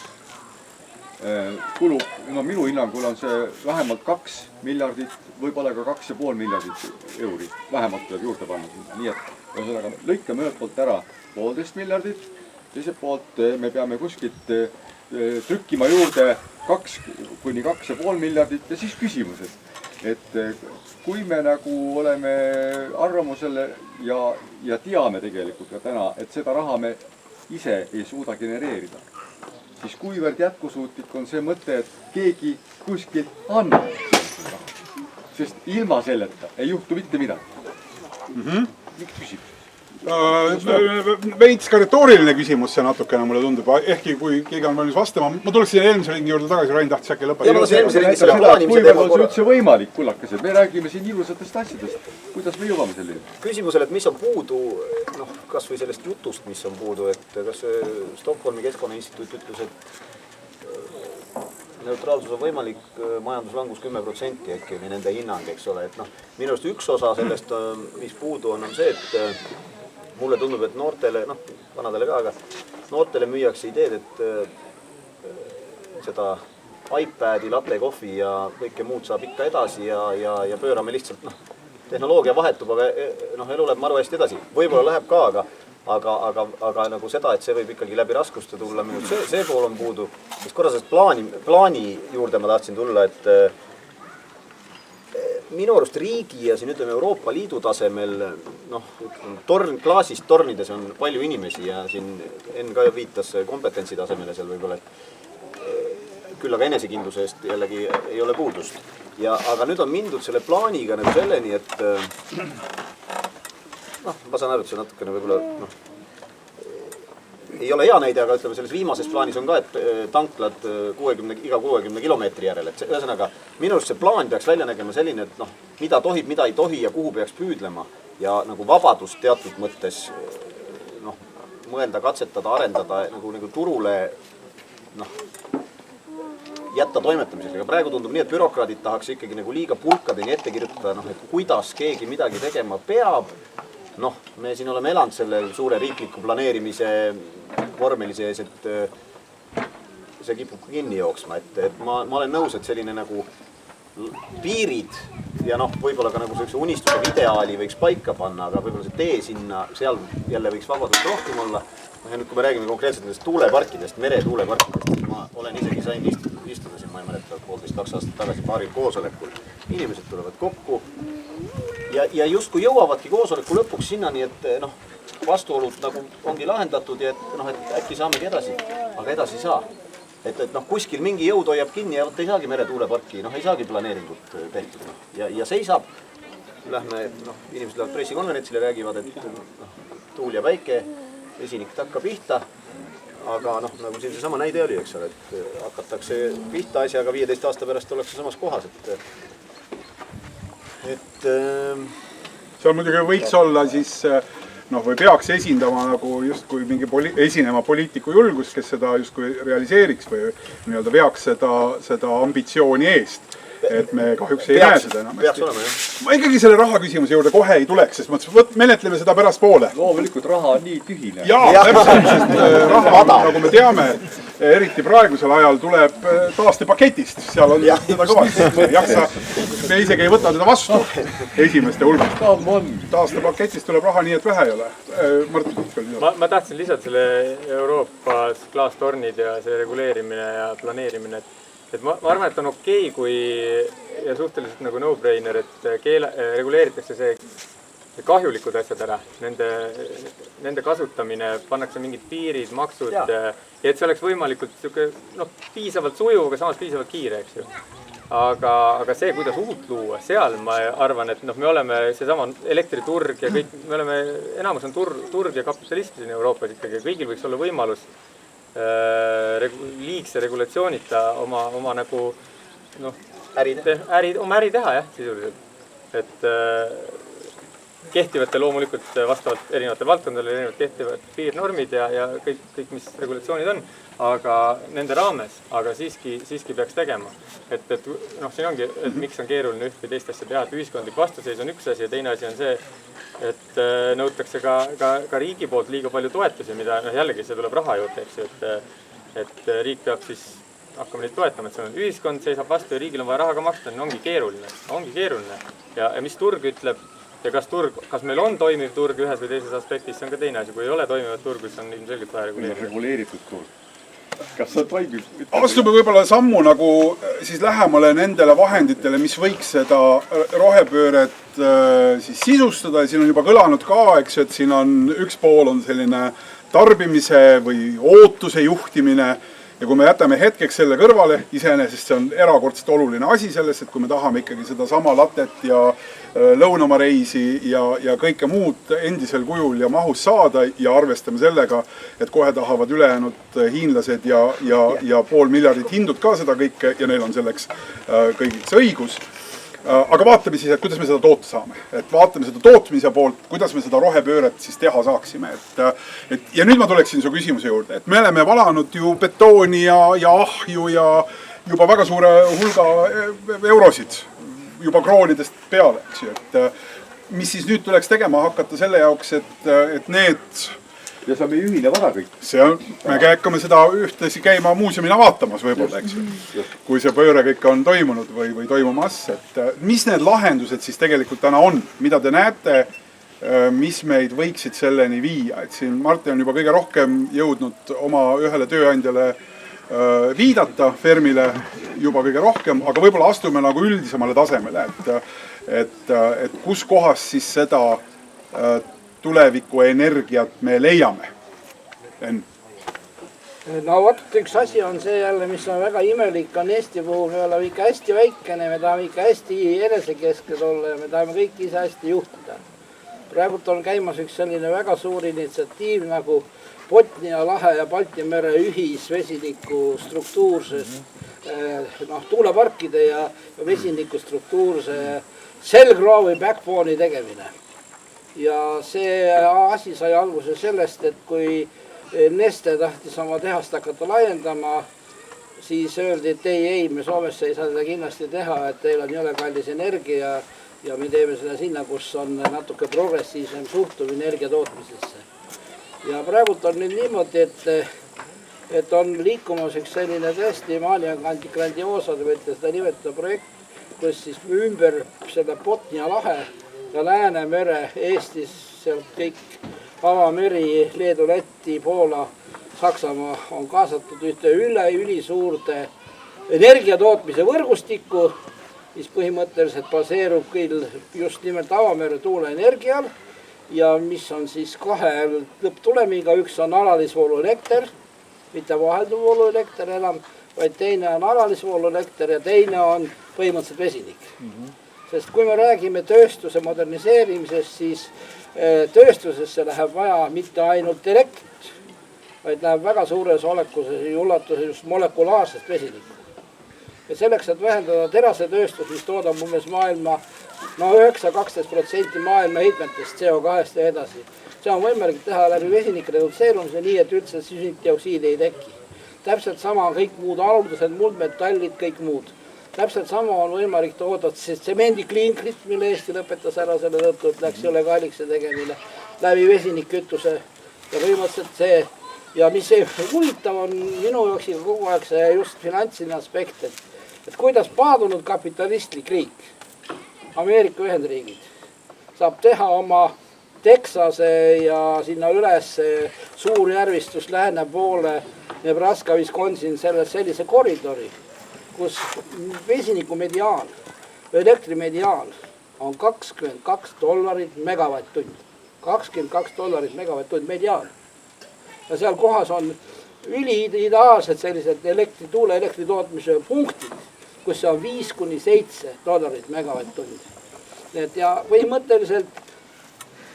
kulub, no minu hinnangul on see vähemalt 2 miljardit, võib-olla ka 2,5 miljardit euri, vähemalt tuleb juurde panna sinna. Nii et ühesõnaga lõikame ühelt poolt ära 1,5 miljardit, teiselt poolt me peame kuskilt trükkima juurde 2–2,5 miljardit ja siis küsimused. Et kui me nagu oleme arvamusel ja teame tegelikult ka täna, et seda raha me ise ei suuda genereerida, siis kuivõrd jätkusuutlik on see mõte, et keegi kuskil annab. Sest ilma selleta ei juhtu mitte midagi. miks küsib? Veits ka retooriline küsimus see natukene mulle tundub, ehkki kui keegi on valmis vastama. Ma tuleksin eelmise ringi juurde tagasi, Rain tahtis äkki lõpetada. Kuivõrd on üldse võimalik, kullakesed, me räägime siin ilusatest asjadest. Kuidas me jõuame selline? Küsimusele, et mis on puudu, kas või sellest jutust, mis on puudu, et kas Stockholmi Keskkonnainstituut ütles, et neutraalsus on võimalik, majanduslangus 10% äkki või nende hinnang, eks ole. Et minu arust üks osa sellest, mis puudu on see, et mulle tundub, et noortele, vanadele ka, aga noortele müüakse ideed, et seda iPadi, latte, kohvi ja kõike muud saab ikka edasi ja pöörame lihtsalt, tehnoloogia vahetub, aga elu läheb maru hästi edasi. Võib-olla läheb ka, aga nagu seda, et see võib ikkagi läbi raskuste tulla, minu see pool on puudu. Sest korra sellest plaani juurde ma tahtsin tulla, et minu arust riigi ja siin ütleme Euroopa Liidu tasemel, klaasist tornides on palju inimesi ja siin Enn ka viitas kompetentsi tasemele seal võib-olla, et küll aga enesekindluse eest jällegi ei ole puudust. Aga nüüd on mindud selle plaaniga nagu selleni, et ma saan aru, et see natukene võib-olla ei ole hea näide, aga ütleme, selles viimases plaanis on ka, et tanklad iga 60 kilomeetri järel. Et ühesõnaga, minu arust see plaan peaks välja nägema selline, et mida tohib, mida ei tohi ja kuhu peaks püüdlema. Ja nagu vabadust teatud mõttes mõelda, katsetada, arendada nagu turule jätta toimetamiseks. Aga praegu tundub nii, et bürokraadid tahaks ikkagi nagu liiga pulkadeni ette kirjutada, et kuidas keegi midagi tegema peab. Me siin oleme elanud selle suure riikliku planeerimise vormeli sees, et see kipub kinni jooksma. Et ma olen nõus, et selline nagu piirid ja võib-olla ka nagu sellise unistuse ideaali võiks paika panna, aga võib-olla see tee sinna, seal jälle võiks vabadust rohkem olla. Ja nüüd, kui me räägime konkreetselt nendest tuuleparkidest, meretuuleparkidest, ma olen isegi sain istuda siin, ma ei mäleta, 1,5–2 aastat tagasi paaril koosolekul. Inimesed tulevad kokku ja justkui jõuavadki koosoleku lõpuks sinnani, et vastuolud nagu ongi lahendatud ja et äkki saamegi edasi, aga edasi ei saa. Et kuskil mingi jõud hoiab kinni ja ei saagi meretuuleparki, ei saagi planeeringut tehtud. Ja seisab, inimesed lähevad pressikonverentsile ja räägivad, et tuul ja päike, vesinik takka pihta, aga nagu siin seesama näide oli, eks ole, et hakatakse pihta asjaga 15 aasta pärast ollakse samas kohas, et seal muidugi võiks olla siis või peaks esindama nagu justkui mingi esinema poliitiku julgus, kes seda justkui realiseeriks või veaks seda ambitsiooni eest. Et me kahjuks ei näe seda enam. Ma ikkagi selle raha küsimuse juurde kohe ei tuleks, sest menetleme seda pärast poole. Loomulikult raha on nii tühine. Jaa, täpselt, sest raha, nagu me teame, eriti praegusel ajal tuleb taastepaketist. Seal on seda kõvasti. Me isegi ei võta seda vastu esimeste hulgast. Taastepaketist tuleb raha nii, et vähe ei ole. Ma tahtsin lisada selle Euroopas klaastornid ja see reguleerimine ja planeerimine, et ma arvan, et on okei, kui ja suhteliselt nagu no-brainer, et reguleeritakse see kahjulikud asjad ära. Nende kasutamine, pannakse mingid piirid, maksud, ja et see oleks võimalikult piisavalt sujuv, aga samas piisavalt kiire, eks ju. Aga see, kuidas uut luua, seal ma arvan, et me oleme seesama elektriturg ja kõik, me oleme, enamus on turg ja kapitalism siin Euroopas ikkagi, kõigil võiks olla võimalus liigse regulatsioonita oma nagu oma äri teha, jah, sisuliselt. Et kehtivate loomulikult vastavalt erinevatele valdkondadele, erinevad kehtivad piirnormid ja kõik, mis regulatsioonid on, aga nende raames, aga siiski peaks tegema. Et siin ongi, et miks on keeruline üht või teist asja teha, et ühiskondlik vastuseis on üks asi ja teine asi on see, et nõutakse ka riigi poolt liiga palju toetusi, mida jällegi see tuleb raha juurde, eks ju, et riik peab siis hakkama neid toetama, et see on ühiskond seisab vastu ja riigil on vaja raha ka maksta, ongi keeruline. Ja mis turg ütleb ja kas meil on toimiv turg ühes või teises aspektis, see on ka teine asi, kui ei ole toimivat turgu, siis on ilmselgelt vaja reguleeritud turg. Kas see toimib? Astume võib-olla sammu nagu siis lähemale nendele vahenditele, mis võiks seda rohepööret siis sisustada ja siin on juba kõlanud ka, eks, et siin on üks pool on selline tarbimise või ootuse juhtimine ja kui me jätame hetkeks selle kõrvale, iseenesest see on erakordselt oluline asi selles, et kui me tahame ikkagi seda sama latet ja lõunamaa reisi ja kõike muud endisel kujul ja mahus saada ja arvestame sellega, et kohe tahavad ülejäänud hiinlased ja 500 miljardit hindud ka seda kõike ja neil on selleks kõigiks õigus. Aga vaatame siis, et kuidas me seda toota saame. Et vaatame seda tootmise poolt, kuidas me seda rohepööret siis teha saaksime. Ja nüüd ma tuleksin su küsimuse juurde. Et me oleme valanud ju betooni ja ahju ja juba väga suure hulga eurosid juba kroonidest peale. Et mis siis nüüd tuleks tegema hakata selle jaoks, et need... Ja see on meie ühine vara kõik. Me hakkame seda ühtlasi käima muuseumina vaatamas võib-olla, eks ju. Kui see pööre kõik on toimunud või toimumas. Et mis need lahendused siis tegelikult täna on? Mida te näete, mis meid võiksid selleni viia? Et siin Martin on juba kõige rohkem jõudnud oma ühele tööandjale viidata Fermile juba kõige rohkem, aga võib-olla astume nagu üldisemale tasemele, et kus kohas siis seda tuleviku energiat me leiame. No vot, üks asi on see jälle, mis on väga imelik, on Eesti puhul, me oleme ikka hästi väikene, me tahame ikka hästi enesekesked olla ja me tahame kõiki ise hästi juhtida. Praegult on käimas üks selline väga suur initsiatiiv nagu Botnia lahe ja Balti mere ühisvesiniku struktuurses tuuleparkide ja vesiniku struktuurse selgroovi backbone'i tegemine. Ja see asi sai alguse sellest, et kui Neste tahtis oma tehast hakata laiendama, siis öeldi, et ei, me Soomesse ei saa seda kindlasti teha, et teil on jõle kallis energia ja me teeme seda sinna, kus on natuke progressiivsem suhtuv energia tootmisesse. Ja praegult on nüüd niimoodi, et on liikumas üks selline tõesti Maania grandioosa, te võite seda nimetada projekt, kus siis ümber seda Botnia lahe ja Läänemere, Eestis, sealt kõik avameri, Leedu, Läti, Poola, Saksamaa on kaasatud ühte ülisuurde energiatootmise võrgustikku, mis põhimõtteliselt baseerub küll just nimelt avamere tuuleenergial ja mis on siis kahe lõpptulemiga, üks on alalisvooluelekter, mitte vahelduvvooluelekter enam, vaid teine on alalisvooluelekter ja teine on põhimõtteliselt vesinik. Sest kui me räägime tööstuse moderniseerimisest, siis tööstusesse läheb vaja mitte ainult elektrit, vaid läheb väga suures ulatuses just molekulaarsest vesinikku. Ja selleks, et vähendada terasetööstus, mis toodab umbes maailma 9-12% maailma heitmetest CO2-st ja edasi. See on võimalik teha läbi vesinike redutseerumise nii, et üldse süsinikdioksiidi ei teki. Täpselt sama on kõik muud aluldused, muldmetallid, kõik muud. Täpselt sama on võimalik toodata tsemendikliinkrit, mille Eesti lõpetas ära selle tõttu, et läks jõle kallikse tegemine läbi vesinikkütuse ja põhimõtteliselt see. Ja mis huvitav on minu jooksiga kogu aeg see just finantsiline aspekt, et kuidas paadunud kapitalistlik riik, Ameerika Ühendriigid, saab teha oma Texase ja sinna üles suurjärvistus lääne poole Nebraska, Wisconsin sellise koridori, kus vesiniku mediaan, elektrimediaan on $22 megavatt-tund. $22 megavatt-tund mediaan. Ja seal kohas on üliideaalsed sellised tuuleelektri tootmise punktid, kus see on $5–7 megavatt-tund. Ja põhimõtteliselt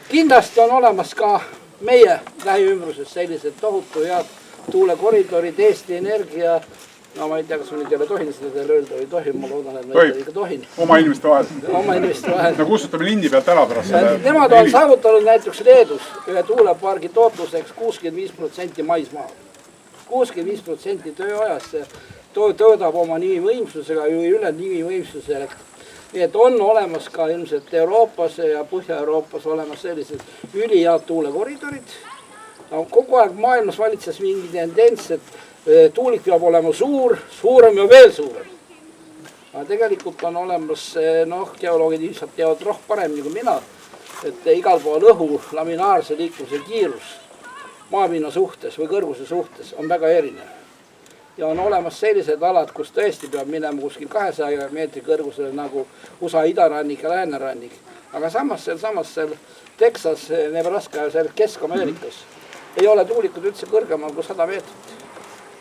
kindlasti on olemas ka meie lähiümbruses sellised tohutu head tuulekoridorid, Eesti Energia. No ma ei tea, kas ma nüüd ei ole tohin seda teile öelda või tohin, ma loodan, et ma ikka tohin. Oma inimeste vahel. Oma inimeste vahel. No kustutame lindi pealt ära pärast selle. Nemad on saavutanud näiteks Leedus ühe tuulepargi tootluseks 65% maismaal. 65% tööajast töödab oma nimivõimsusega või üle nimivõimsuse elektrit. Nii et on olemas ka ilmselt Euroopas ja Põhja-Euroopas olemas sellised ülihead tuulekoridorid. Kogu aeg maailmas valitses mingi tendents, et tuulik peab olema suurem ja veel suurem. Aga tegelikult on olemas, geoloogid ilmselt teavad paremini kui mina, et igal pool õhu laminaarse liikumise kiirus maapinna suhtes või kõrguse suhtes on väga erinev. Ja on olemas sellised alad, kus tõesti peab minema kuskil 200 meetri kõrgusele nagu USA idarannik ja läänerannik. Aga samas seal Texas, Nebraska ja seal Kesk-Ameerikas ei ole tuulikud üldse kõrgemal kui 100 meetrit.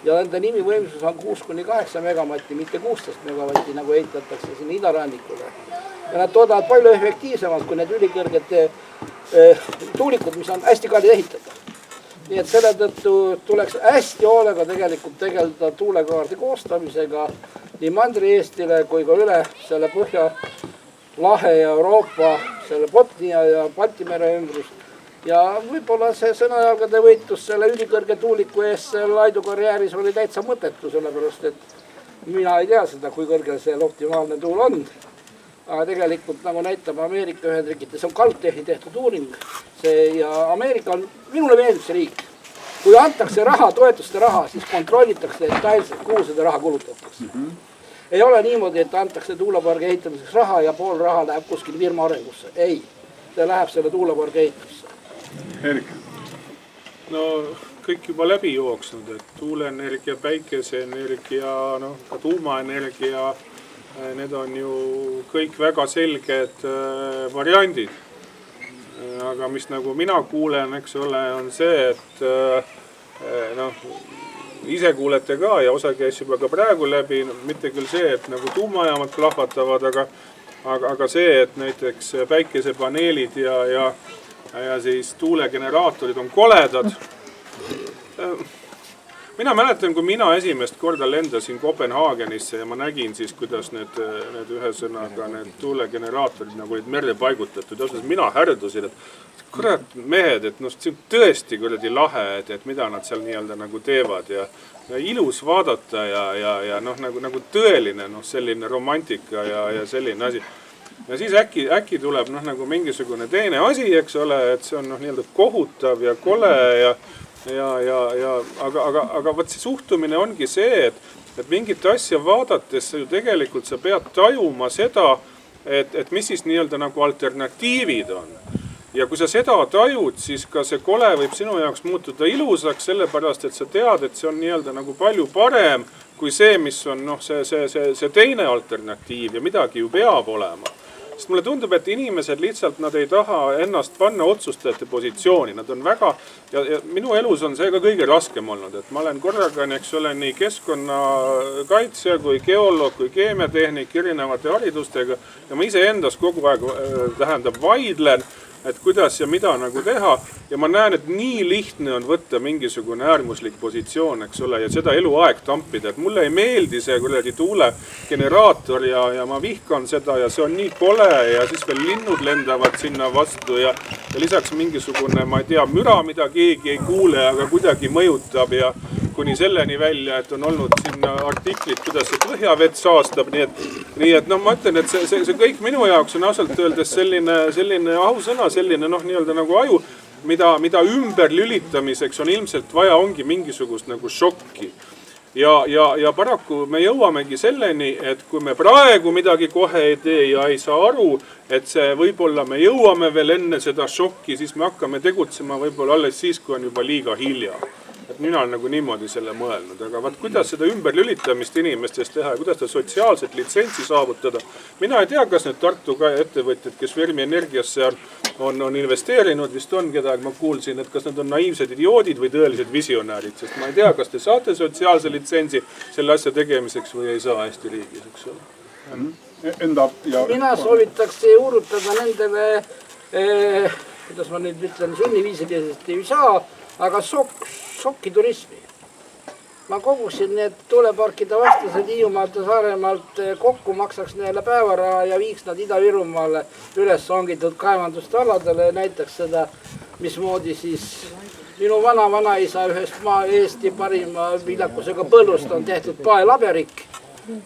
ja nende nimivõimsus on 6-8 megavatti, mitte 16 megavatti, nagu ehitatakse siin idarannikule. Ja nad toodavad palju efektiivsemalt kui need ülikõrged tuulikud, mis on hästi kallid ehitada. Nii et selle tõttu tuleks hästi hoolega tegelikult tegeleda tuulekaardi koostamisega nii Mandri-Eestile kui ka üle selle Põhja lahe ja Euroopa, selle Botnia ja Balti mere ümbrus. Ja võib-olla see sõnajalgade võitlus selle ülikõrge tuuliku ees selle Aidu karjääris oli täitsa mõttetu, sellepärast et mina ei tea seda, kui kõrgel see optimaalne tuul on. Aga tegelikult nagu näitab Ameerika Ühendriikides on Caltechi tehtud uuring. Ja Ameerika on, minule meeldib see riik. Kui antakse raha, toetuste raha, siis kontrollitakse detailselt, kuhu seda raha kulutatakse. Ei ole niimoodi, et antakse tuulepargi ehitamiseks raha ja pool raha läheb kuskil firma arengusse. Ei, see läheb selle tuulepargi ehitamisse. Erik. No kõik juba läbi jooksnud, et tuuleenergia, päikeseenergia, ka tuumaenergia, need on ju kõik väga selged variandid. Aga mis nagu mina kuulen, eks ole, on see, et ise kuulete ka ja osa käis juba ka praegu läbi, mitte küll see, et nagu tuumajaamad plahvatavad, aga see, et näiteks päikesepaneelid ja siis tuulegeneraatorid on koledad. Mina mäletan, kui mina esimest korda lendasin Kopenhaagenisse ja ma nägin siis, kuidas need ühesõnaga need tuulegeneraatorid nagu olid merre paigutatud. Mina härdusin, et kurat mehed, et see on tõesti kuradi lahe, et mida nad seal nii-öelda nagu teevad ja ilus vaadata ja nagu tõeline selline romantika ja selline asi. Ja siis äkki tuleb nagu mingisugune teine asi, eks ole, et see on nii-öelda kohutav ja kole aga võt see suhtumine ongi see, et mingit asja vaadates ju tegelikult sa pead tajuma seda, et mis siis nii-öelda nagu alternatiivid on. Ja kui sa seda tajud, siis ka see kole võib sinu jaoks muutuda ilusaks, sellepärast, et sa tead, et see on nii-öelda nagu palju parem kui see, mis on see teine alternatiiv ja midagi ju peab olema. Sest mulle tundub, et inimesed lihtsalt nad ei taha ennast panna otsustajate positsiooni. Nad on väga, ja minu elus on see ka kõige raskem olnud, et ma olen korraga, eks ole, nii keskkonnakaitsja kui geoloog kui keemiatehnik erinevate haridustega ja ma ise endas kogu aeg vaidlen, et kuidas ja mida nagu teha ja ma näen, et nii lihtne on võtta mingisugune äärmuslik positsioon, eks ole, ja seda eluaeg tampida, et mulle ei meeldi see kuradi tuulegeneraator ja ma vihkan seda ja see on nii kole ja siis veel linnud lendavad sinna vastu ja lisaks mingisugune, ma ei tea, müra, mida keegi ei kuule, aga kuidagi mõjutab ja kuni selleni välja, et on olnud sinna artiklid, kuidas see põhjavett saastab, nii et ma ütlen, et see kõik minu jaoks on ausalt öeldes selline ahusõna, selline nii-öelda nagu aju, mida ümber lülitamiseks on ilmselt vaja ongi mingisugust nagu šokki. Ja paraku me jõuamegi selleni, et kui me praegu midagi kohe ei tee ja ei saa aru, et see võib-olla me jõuame veel enne seda šokki, siis me hakkame tegutsema võib-olla alles siis, kui on juba liiga hilja. Et mina olen nagu niimoodi selle mõelnud, aga vaat kuidas seda ümberlülitamist inimestest teha ja kuidas seda sotsiaalset litsentsi saavutada. Mina ei tea, kas need Tartu ettevõtjad, kes Fermi Energiasse on investeerinud, vist on kedagi, ma kuulsin, et kas nad on naiivsed idioodid või tõelised visionäärid, sest ma ei tea, kas te saate sotsiaalse litsentsi selle asja tegemiseks või ei saa Eesti riigis, eks ole. Mina soovitaks juurutada nendele, kuidas ma nüüd ütlen, sunniviisilisest ei saa, aga šokiturismi. Ma kogusin need tuuleparkide vastased Hiiumaalt ja Saaremaalt kokku, maksaks neile päevaraha ja viiks nad Ida-Virumaale üles ongitud kaevanduste aladele ja näitaks seda, mismoodi siis minu vanaisa ühest Eesti parima viljakusega põllust on tehtud paelaberik,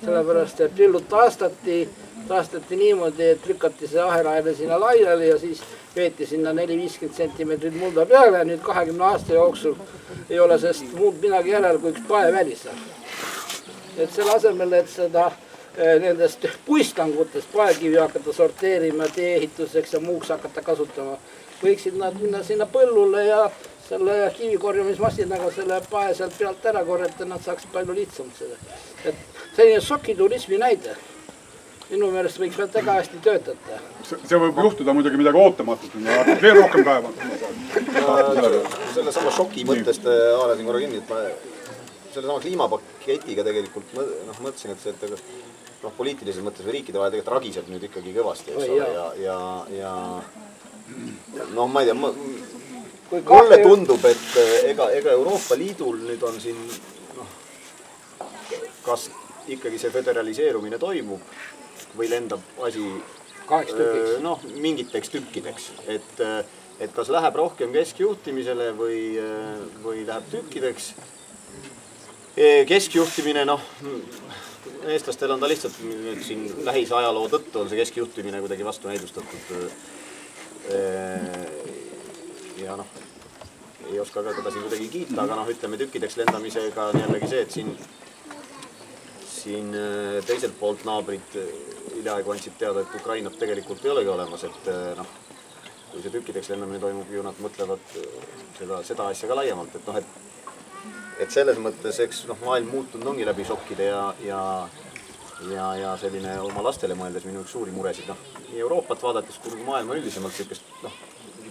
sellepärast et lillud taastati niimoodi, et lükati see aheraile sinna laiali ja siis veeti sinna 4-50 sentimeetrit mulda peale ja nüüd 20 aasta jooksul ei ole sest muud midagi järel kui üks paevälisel. Et selle asemel, et seda nendest puistangutest paekivi hakata sorteerima tee-ehituseks ja muuks hakata kasutama, võiksid nad minna sinna põllule ja selle kivikorjamismasinaga selle pae sealt pealt ära korjata, nad saaks palju lihtsamalt seda. Et selline šokiturismi näide. Minu meelest võiks veel väga hästi töötada. See võib juhtuda muidugi midagi ootamatut, veel rohkem päeva. Selle sama šoki mõttest haarasin korra kinni, et sellesama kliimapaketiga tegelikult mõtlesin, et see, et poliitilises mõttes või riikide vahel tegelikult ragiseb nüüd ikkagi kõvasti, eks ole, ja ma ei tea, mulle tundub, et ega Euroopa Liidul nüüd on siin, kas ikkagi see föderaliseerumine toimub või lendab asi mingiteks tükkideks, et kas läheb rohkem keskjuhtimisele või läheb tükkideks. Keskjuhtimine, eestlastel on ta lihtsalt nüüd siin lähis ajaloo tõttu on see keskjuhtimine kuidagi vastu näidustatud. Ja ei oska ka teda siin kuidagi kiita, aga ütleme tükkideks lendamisega on jällegi see, et siin teiselt poolt naabrid hiljaaegu andsid teada, et Ukrainat tegelikult ei olegi olemas, et kui see tükkideks lendamine toimub, ju nad mõtlevad seda asja ka laiemalt, et selles mõttes, eks maailm muutunud ongi läbi šokkide ja selline oma lastele mõeldes minu üks suuri muresid, Euroopat vaadates kui maailma üldisemalt sükest,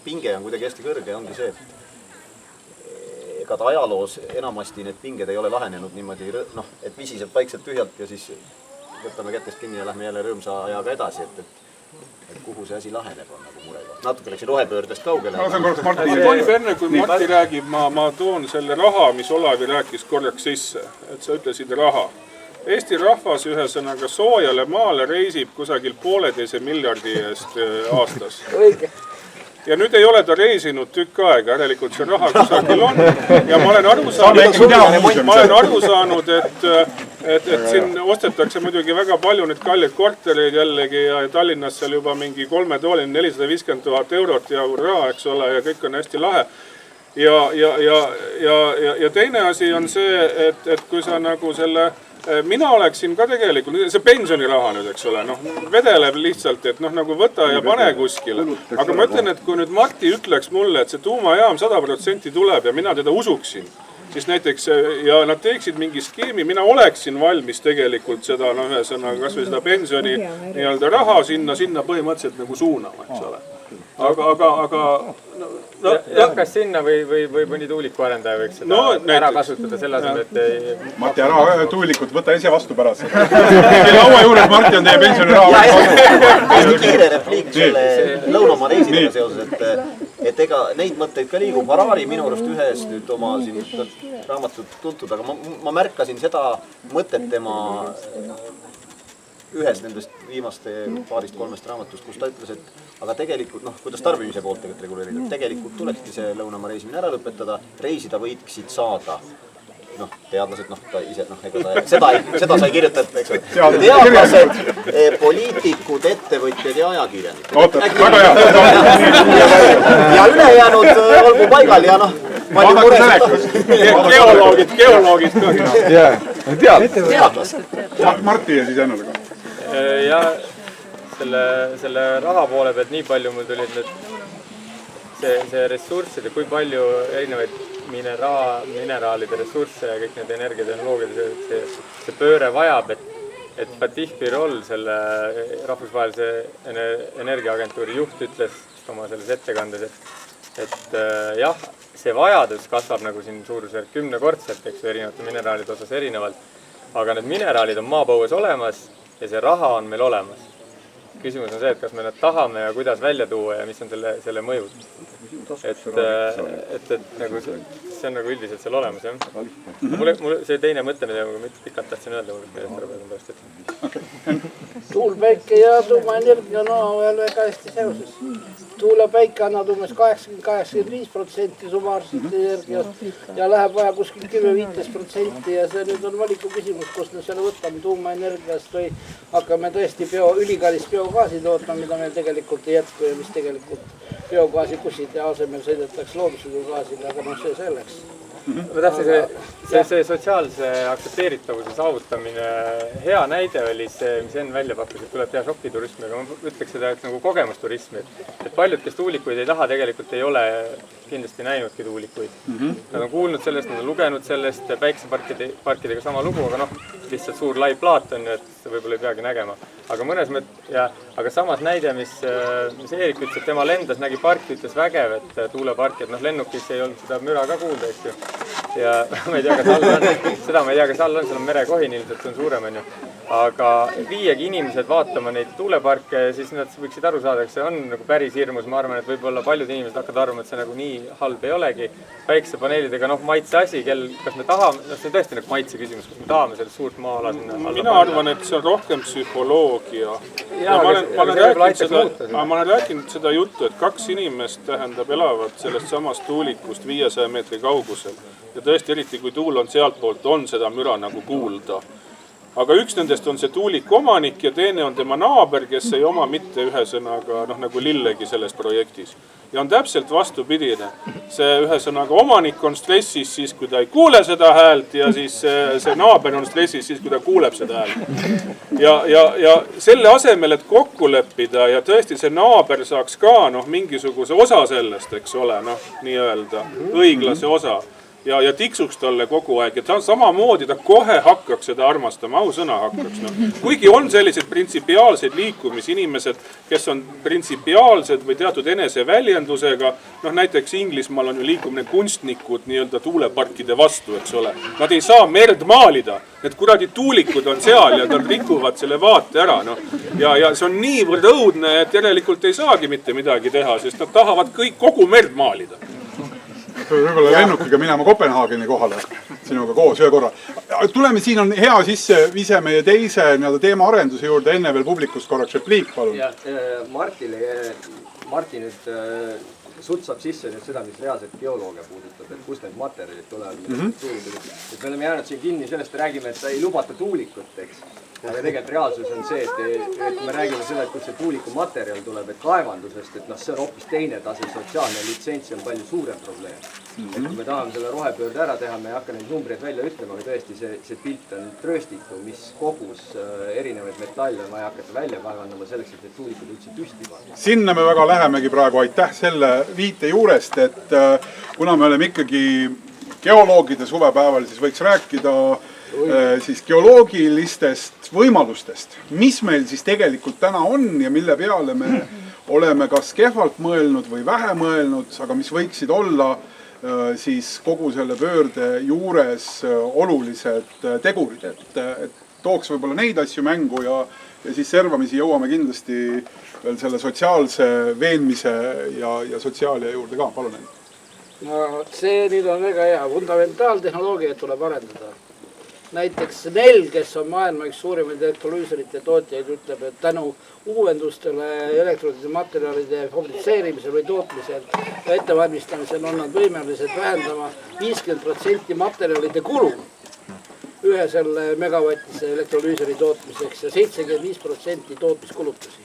pinge on kuidagi hästi kõrge, ongi see, et ega ta ajaloos enamasti need pinged ei ole lahenenud niimoodi, et visiseb vaikselt tühjalt ja siis võtame kätest kinni ja lähme jälle rõõmsa ajaga edasi, et kuhu see asi laheneb on nagu murega. Natuke läksin rohepöördest kaugele. Enne kui Martti räägib, ma toon selle raha, mis Olavi rääkis korraks sisse, et sa ütlesid raha. Eesti rahvas ühesõnaga soojale maale reisib kusagil 1,5 miljardi eest aastas. Ja nüüd ei ole ta reisinud tükk aega, järelikult see raha kusagil on. Ja ma olen aru saanud, et siin ostetakse muidugi väga palju nüüd kallid kortereid jällegi ja Tallinnas seal juba mingi 3-tooline 450 000 eurot ja raha, eks ole, ja kõik on hästi lahe. Ja teine asi on see, et kui sa nagu selle mina oleksin ka tegelikult, see pensioniraha nüüd, eks ole, vedeleb lihtsalt, et nagu võta ja pane kuskile. Aga ma ütlen, et kui nüüd Martti ütleks mulle, et see tuumajaam 100% tuleb ja mina teda usuksin, siis näiteks, ja nad teeksid mingi skeemi, mina oleksin valmis tegelikult seda, ühesõnaga, kas või seda pensioni nii-öelda raha sinna põhimõtteliselt nagu suunama, eks ole. Aga kas sinna või mõni tuuliku arendaja võiks seda ära kasutada selle asemel, et ei... Martti, ära tuulikut, võta ise vastu pärast. Teie laua juures, Martti, on teie pensioniraha. Hästi kiire repliik selle lõunamaa reisidega seoses, et ega neid mõtteid ka liigub. Harari minu arust ühes nüüd oma siin raamatut tuntud, aga ma märkasin seda mõtet tema ühes nendest viimaste 2-3 raamatust, kus ta ütles, et aga tegelikult, kuidas tarbimise poolt reguleerida, tegelikult tulekski see lõunamaa reisimine ära lõpetada, reisida võiksid saada, teadlased, ta ise, seda sai kirjutada, eks ole, teadlased, poliitikud, ettevõtjad ja ajakirjanikud. Oota, väga hea. Ja ülejäänud olgu paigal ja palju muresid. Geoloogid ka. Teadlased. Martti ja siis Ennusega. Ja selle raha poole pealt nii palju mul tulid nüüd see ressursid ja kui palju erinevaid mineraalide ressursse ja kõik need energiatehnoloogiad see pööre vajab, et Fatih Birol, selle rahvusvahelise energiaagentuuri juht ütles oma selles ettekandes, et jah, see vajadus kasvab nagu siin suurusjärk 10-kordselt, eks erinevate mineraalide osas erinevalt, aga need mineraalid on maapõues olemas ja see raha on meil olemas. Küsimus on see, et kas me nad tahame ja kuidas välja tuua ja mis on selle mõjud. Et nagu see on nagu üldiselt seal olemas, jah. Mul see teine mõte, mida ma mitte pikalt tahtsin öelda, tuul, päike ja tuumaenergia on omavahel väga hästi seoses. Tuul ja päike annab umbes 80-85% summaarsest energiast ja läheb vaja kuskil 10-15% ja see nüüd on valiku küsimus, kus me selle võtame tuumaenergiast või hakkame tõesti ülikallist biogaasi tootma, mida meil tegelikult ei jätku ja mis tegelikult biogaasi kusside asemel sõidetakse loodusliku-gaasile, aga see selleks. Ma tahtsin see sotsiaalse aktsepteeritavuse saavutamine hea näide oli see, mis enne välja pakkus, et tuleb teha šokiturismi, aga ma ütleks seda, et nagu kogemusturismi, et paljud, kes tuulikuid ei taha, tegelikult ei ole kindlasti näinudki tuulikuid. Nad on kuulnud sellest, nad on lugenud sellest, päikeseparkidega sama lugu, aga lihtsalt suur lai plaat on, et võib-olla ei peagi nägema. Aga mõnes aga samas näide, mis Eerik ütles, et tema lendas, nägi parki, ütles vägev, et tuuleparki, et lennukis ei olnud seda müra ka kuulda, eks ju. ja ma ei tea, kas all on, seda ma ei tea, kas all on, seal on merekohin, ilmselt see on suurem, on ju. Aga viiagi inimesed vaatama neid tuuleparke ja siis nad võiksid aru saada, et see on nagu päris hirmus. Ma arvan, et võib-olla paljud inimesed hakkavad arvama, et see nagu nii halb ei olegi. Päiksepaneelidega, maitse asi, kas me tahame, see on tõesti nagu maitse küsimus, kas me tahame sellest suurt maa-ala sinna alla. Mina arvan, et see on rohkem psühholoogia. Ja ma olen rääkinud seda juttu, et 2 inimest elavad sellest samast tuulikust 500 meetri kaugusel. Ja tõesti, eriti kui tuul on sealt poolt, on seda müra nagu kuulda. Aga üks nendest on see tuuliku omanik ja teine on tema naaber, kes ei oma mitte ühesõnaga nagu lillegi selles projektis. Ja on täpselt vastupidine. See ühesõnaga omanik on stressis siis, kui ta ei kuule seda häält ja siis see naaber on stressis siis, kui ta kuuleb seda häält. Ja selle asemel, et kokku leppida ja tõesti see naaber saaks ka mingisuguse osa sellest, eks ole, nii-öelda õiglase osa. Ja tiksuks talle kogu aeg, et samamoodi ta kohe hakkaks seda armastama, ausõna hakkaks. Kuigi on sellised printsipiaalsed liikumisinimesed, kes on printsipiaalsed või teatud eneseväljendusega, näiteks Inglismaal on ju liikumine kunstnikud nii-öelda tuuleparkide vastu, eks ole. Nad ei saa merd maalida, need kuradi tuulikud on seal ja nad rikuvad selle vaate ära. Ja see on niivõrd õudne, et järelikult ei saagi mitte midagi teha, sest nad tahavad kogu merd maalida. Võib-olla lennukiga minema Kopenhaageni kohale sinuga koos ühe korra. Tuleme, siin on hea sisse vise meie teise teema arenduse juurde, enne veel publikust korraks repliik, palun. Martin nüüd sutsab sisse nüüd seda, mis reaalselt geoloogia puudutab, et kust need materjalid tulevad. Me oleme jäänud siin kinni sellest, räägime, et ei lubata tuulikut, eks. Aga tegelikult reaalsus on see, et me räägime seda, et kus see tuuliku materjal tuleb, et kaevandusest, et see on hoopis teine tase, sotsiaalne litsentsi on palju suurem probleem. Et kui me tahame selle rohepöörde ära teha, me ei hakka neid numbreid välja ütlema, aga tõesti see pilt on trööstitu, mis kogus erinevaid metalle on vaja hakata välja kaevandama selleks, et need tuulikud üldse püsti panna. Sinna me väga lähemegi praegu, aitäh selle viite juurest, et kuna me oleme ikkagi geoloogide suvepäeval, siis võiks rääkida siis geoloogilistest võimalustest, mis meil siis tegelikult täna on ja mille peale me oleme kas kehvalt mõelnud või vähe mõelnud, aga mis võiksid olla siis kogu selle pöörde juures olulised tegurid, et tooks võib-olla neid asju mängu ja siis servamisi jõuame kindlasti veel selle sotsiaalse veenmise ja sotsiaalia juurde ka, palun end. No see nüüd on väga hea, fundamentaaltehnoloogia tuleb arendada. Näiteks Nel, kes on maailma üks suurimaid elektrolüüserite tootjaid, ütleb, et tänu uuendustele elektroolise materjalide fabritseerimisel või tootmisel ja ettevalmistamisel on nad võimelised vähendama 50% materjalide kulu ühe selle megavatise elektrolüüseri tootmiseks ja 75% tootmiskulutusi.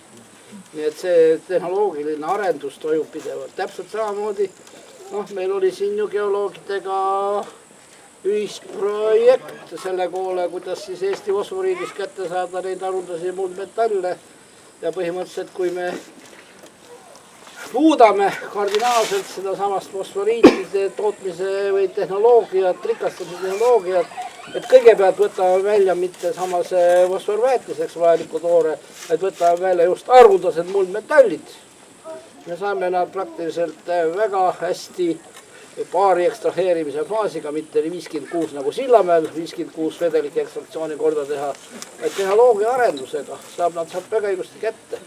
Nii et see tehnoloogiline arendus toimub pidevalt. Täpselt samamoodi, meil oli siin ju geoloogidega ühisprojekt selle koole, kuidas siis Eesti fosforiidis kätte saada neid haruldasi muldmetalle ja põhimõtteliselt, kui me muudame kardinaalselt seda samast fosforiidide tootmise või tehnoloogiat, rikastamise tehnoloogiat, et kõigepealt võtame välja mitte samase fosforväetiseks vajaliku toore, et võtame välja just haruldased muldmetallid. Me saame nad praktiliselt väga hästi paari ekstraheerimise faasiga, mitte 56 nagu Sillamäel, 56 vedelike ekstraktsiooni korda teha, et tehnoloogia arendusega saab nad sealt väga ilusti kätte.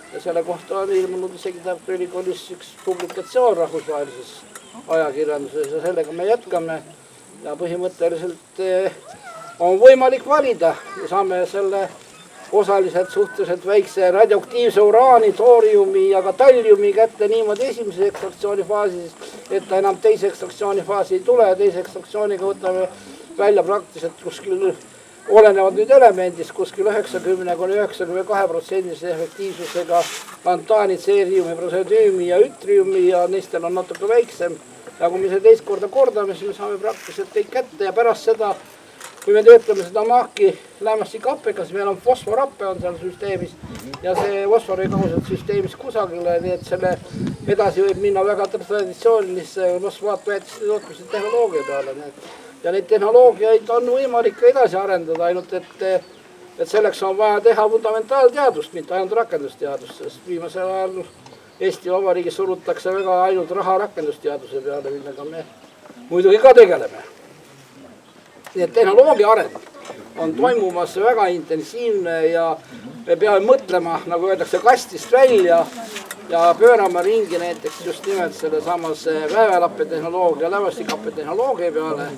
Ja selle kohta on ilmunud isegi Tartu Ülikoolis üks publikatsioon rahvusvahelises ajakirjanduses ja sellega me jätkame. Ja põhimõtteliselt on võimalik valida ja saame selle osaliselt suhteliselt väikse radioaktiivse uraani, tooriumi ja ka talliumi kätte niimoodi esimese ekstraktsiooni faasis, et ta enam teise ekstraktsiooni faasi ei tule ja teise ekstraktsiooniga võtame välja praktiliselt kuskil, olenevad nüüd elemendist, kuskil 90–92% efektiivsusega antaani, tseeriumi, prosedüümi ja ütriumi ja neistel on natuke väiksem. Ja kui me see teist korda kordame, siis me saame praktiliselt kõik kätte ja pärast seda, kui me töötame seda maaki lämmastikhappega, siis meil on fosforappe on seal süsteemis ja see fosfor ei kahu sealt süsteemis kusagile, nii et selle edasi võib minna väga traditsioonilisse fosfaatväetiste tootmise tehnoloogia peale. Ja neid tehnoloogiaid on võimalik ka edasi arendada, ainult et selleks on vaja teha fundamentaalteadust, mitte ainult rakendusteadust, sest viimasel ajal Eesti Vabariigis surutakse väga ainult raha rakendusteaduse peale, millega me muidugi ka tegeleme. nii et tehnoloogia areng on toimumas väga intensiivne ja me peame mõtlema, nagu öeldakse, kastist välja ja pöörama ringi näiteks just nimelt selle samase väevelappe tehnoloogia, lävastikappe tehnoloogia peale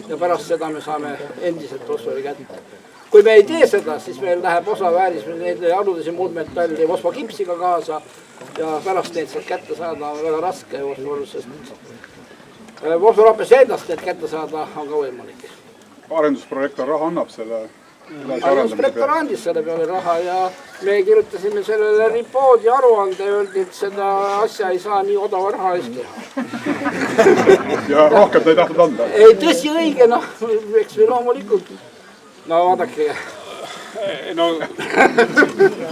ja pärast seda me saame endiselt fosfori kätte. Kui me ei tee seda, siis meil läheb osa väärismeid aludisi muldmetalli fosfokipsiga kaasa ja pärast neid sealt kätte saada on väga raske fosforusest. Fosforapes endast need kätte saada on ka võimalik. Arendusprojektor raha annab selle arendusprojektor andis selle peale raha ja me kirjutasime sellele ripoodi aruande ja öeldi, et seda asja ei saa nii odava raha eest teha. Ja rohkem ta ei tahtnud anda? Ei, tõsi õige, noh, eks me loomulikult. No vaadake. No,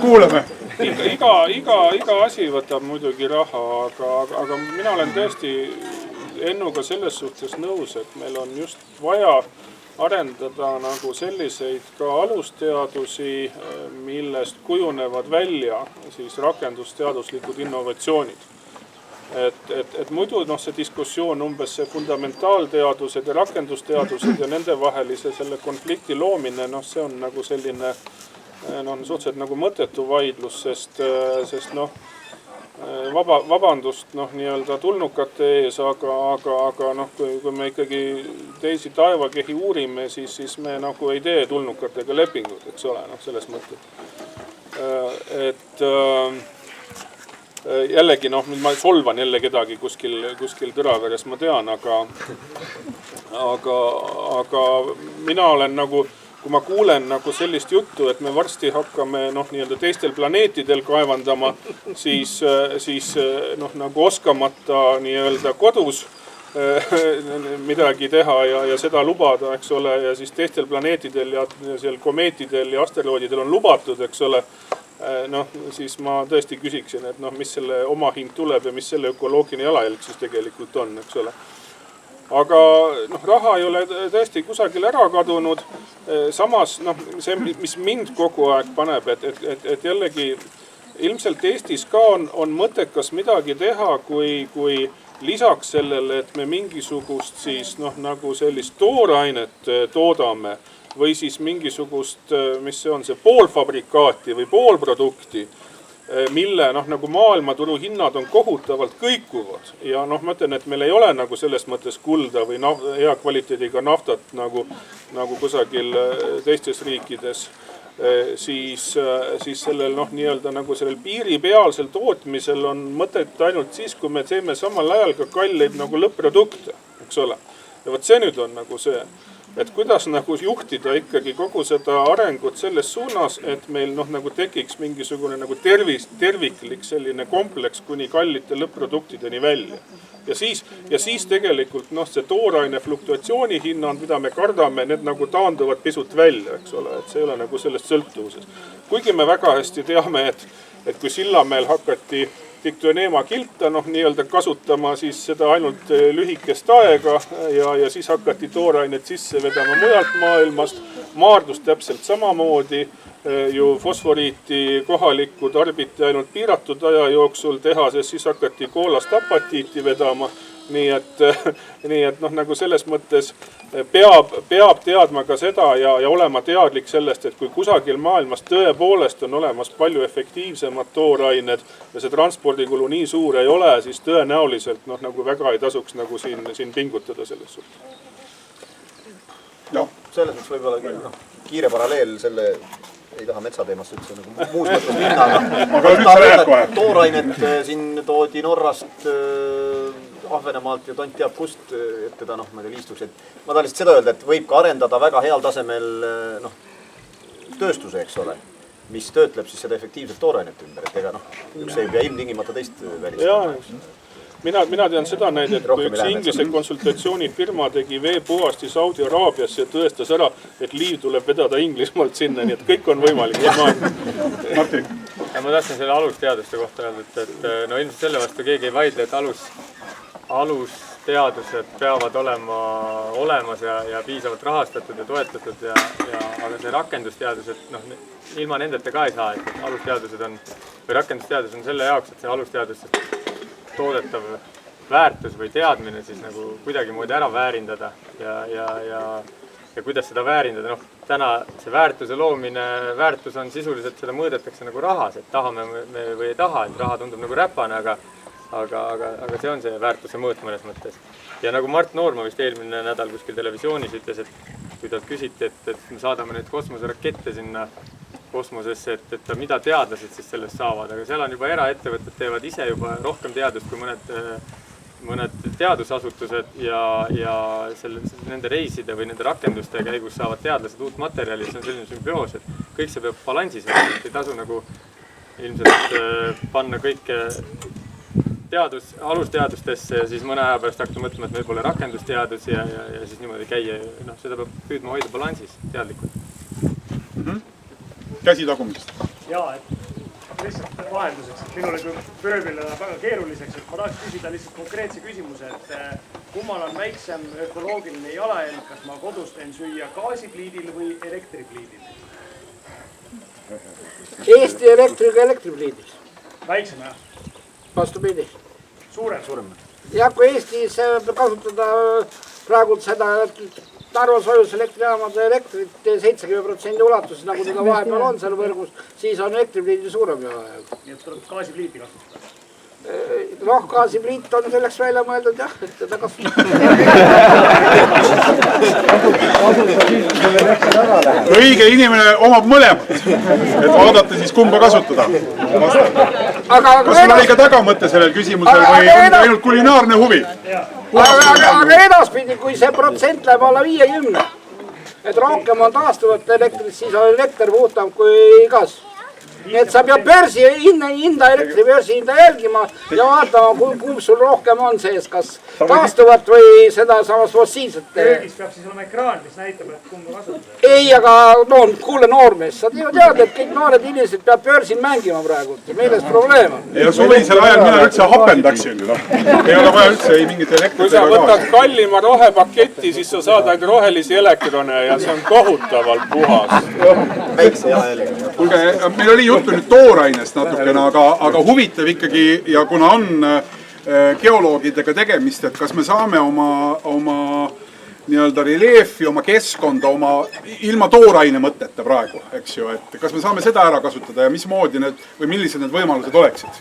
kuuleme. Iga asi võtab muidugi raha, aga mina olen tõesti Ennuga selles suhtes nõus, et meil on just vaja arendada nagu selliseid ka alusteadusi, millest kujunevad välja siis rakendusteaduslikud innovatsioonid. Et muidu see diskussioon umbes see fundamentaalteadused ja rakendusteadused ja nende vahelise selle konflikti loomine, see on nagu selline suhteliselt nagu mõttetu vaidlus, sest vabandust nii-öelda tulnukate ees, aga kui me ikkagi teisi taevakehi uurime, siis me nagu ei tee tulnukatega lepingud, eks ole, selles mõttes. Et jällegi, ma solvan jälle kedagi kuskil Tõraveres, ma tean, aga mina olen nagu, kui ma kuulen nagu sellist juttu, et me varsti hakkame nii-öelda teistel planeetidel kaevandama, siis nagu oskamata nii-öelda kodus midagi teha ja seda lubada, eks ole, ja siis teistel planeetidel ja seal komeetidel ja asteroididel on lubatud, eks ole, siis ma tõesti küsiksin, et mis selle omahind tuleb ja mis selle ökoloogiline jalajälg siis tegelikult on, eks ole. Aga raha ei ole tõesti kusagil ära kadunud. Samas, see, mis mind kogu aeg paneb, et jällegi ilmselt Eestis ka on mõttekas midagi teha, kui lisaks sellele, et me mingisugust siis nagu sellist toorainet toodame või siis mingisugust, mis see on, see poolfabrikaati või poolprodukti, mille nagu maailmaturu hinnad on kohutavalt kõikuvad ja ma ütlen, et meil ei ole nagu selles mõttes kulda või hea kvaliteediga naftat nagu kusagil teistes riikides, siis sellel nii-öelda nagu sellel piiripealsel tootmisel on mõtet ainult siis, kui me teeme samal ajal ka kalleid nagu lõpp-produkte, eks ole. Ja võt see nüüd on nagu see, et kuidas nagu juhtida ikkagi kogu seda arengut selles suunas, et meil nagu tekiks mingisugune nagu terviklik selline kompleks kuni kallite lõpp-produktideni välja. Ja siis tegelikult see tooraine fluktuatsiooni hinnad, mida me kardame, need nagu taanduvad pisut välja, eks ole, et see ei ole nagu sellest sõltuvuses. Kuigi me väga hästi teame, et kui Sillamäel hakati diktoneema kilta nii-öelda kasutama, siis seda ainult lühikest aega ja siis hakati toorainet sisse vedama mujalt maailmast. Maardus täpselt samamoodi, ju fosforiiti kohalikku tarbiti ainult piiratud aja jooksul tehases, siis hakati koolast apatiiti vedama. Nii et nagu selles mõttes peab teadma ka seda ja olema teadlik sellest, et kui kusagil maailmas tõepoolest on olemas palju efektiivsemad toorained ja see transpordikulu nii suur ei ole, siis tõenäoliselt nagu väga ei tasuks nagu siin pingutada selles suhtes. Selles mõttes võib-olla kiire paralleel selle, ei taha metsateemast üldse nagu muus mõttes minna, aga toorainet siin toodi Norrast, Ahvenemaalt ja tont teab kust, et teda ma liistuks. Ma tahan lihtsalt seda öelda, et võib ka arendada väga heal tasemel tööstuse, eks ole, mis töötleb siis seda efektiivselt toorainet ümber, et ega üks ei pea ilmtingimata teist välistama. Mina tean seda näidet, kui üks Inglise konsultatsioonifirma tegi veepuhasti Saudi Araabias ja tõestas ära, et liiv tuleb vedada Inglismaalt sinna, nii et kõik on võimalik. Martin. Ma tahtsin selle alusteaduste kohta öelda, et ilmselt selle vastu keegi ei vaidle, et alusteadused peavad olema olemas ja piisavalt rahastatud ja toetatud, aga see rakendusteadused, ilma nendeta ka ei saa, et alusteadused on, või rakendusteadus on selle jaoks, et see alusteadused toodetav väärtus või teadmine siis nagu kuidagi moodi ära väärindada ja ja kuidas seda väärindada. Noh, täna see väärtuse loomine, väärtus on sisuliselt, seda mõõdetakse nagu rahas, et tahame me või ei taha, et raha tundub nagu räpane, aga see on see väärtuse mõõt mõnes mõttes. Ja nagu Mart Noorma vist eelmine nädal kuskil televisioonis ütles, et kui talt küsiti, et me saadame neid kosmoserakette sinna kosmosesse, et mida teadlased siis sellest saavad, aga seal on juba eraettevõtted teevad ise juba rohkem teadust kui mõned teadusasutused ja nende reiside või nende rakenduste käigus saavad teadlased uut materjali, see on selline sümbioos, et kõik see peab balansis olema, et ei tasu nagu ilmselt panna kõike alusteadustesse ja siis mõne aja pärast hakata mõtlema, et meil pole rakendusteadus ja siis niimoodi käia, noh, seda peab püüdma hoida balansis teadlikult. Käsi tagumisest. Jaa, et lihtsalt vahenduseks, et minule kui pööbile läheb väga keeruliseks, et ma tahaks küsida lihtsalt konkreetse küsimuse, et kummal on väiksem ökoloogiline jalajälg, kas ma kodus teen süüa gaasipliidil või elektripliidil? Eesti elektriga elektripliidis. Väiksem, jah? Vastupidi. Suurem? Ja kui Eestis kasutada praegu seda Narva soojuselektrijaamade elektrit 70% ulatuses, nagu teda vahepeal on seal võrgus, siis on elektripliidi suurem jalajälg. Nii et tuleb gaasipliiti kasutada? Noh, gaasipliit on selleks välja mõeldud jah, et teda kasutada. Õige inimene omab mõlemat, et vaadata siis kumba kasutada. Kas sul oli ka tagamõte sellel küsimusel või on ainult kulinaarne huvi? Aga edaspidi, kui see protsent läheb alla 50, et rohkem on taastuvat elektrit, siis on elekter puhtam kui gas. Nii et sa pead börsi hinda, elektribörsi hinda jälgima ja vaatama, kumb sul rohkem on sees, kas taastuvat või seda samast fossiilset. Köögis peab siis olema ekraan, mis näitab, et kumba kasutada. Ei, aga no, kuule noormees, sa tead, et kõik noored inimesed peab börsil mängima praegu. Milles probleem on? Ja suvisel ajal mina üldse hapendaksin. Ei ole vaja üldse mingit elektrit. Kui sa võtad kallima rohepaketi, siis sa saad ainult rohelisi elektrone ja see on kohutavalt puhas. Väikse jalajälg. Kuulge, meil oli juttu nüüd toorainest natukene, aga huvitav ikkagi ja kuna on geoloogidega tegemist, et kas me saame oma nii-öelda reljeefi, oma keskkonda, ilma tooraine mõteta praegu, eks ju, et kas me saame seda ära kasutada ja mismoodi või millised need võimalused oleksid?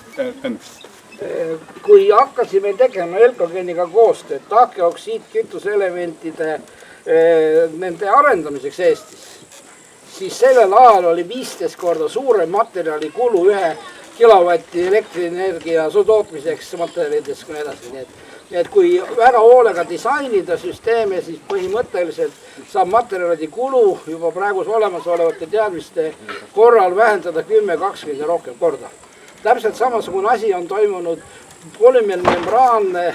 Kui hakkasime tegema Elkogeniga koostööd tahkeoksiid kütuseelementide nende arendamiseks Eestis, siis sellel ajal oli 15 korda suurem materjali kulu 1 kilovatti elektrienergia tootmiseks materjalides kui edasi. Nii et kui väga hoolega disainida süsteeme, siis põhimõtteliselt saab materjalide kulu juba praegu olemasolevate teadmiste korral vähendada 10-20 ja rohkem korda. Täpselt samasugune asi on toimunud polümeermembraanne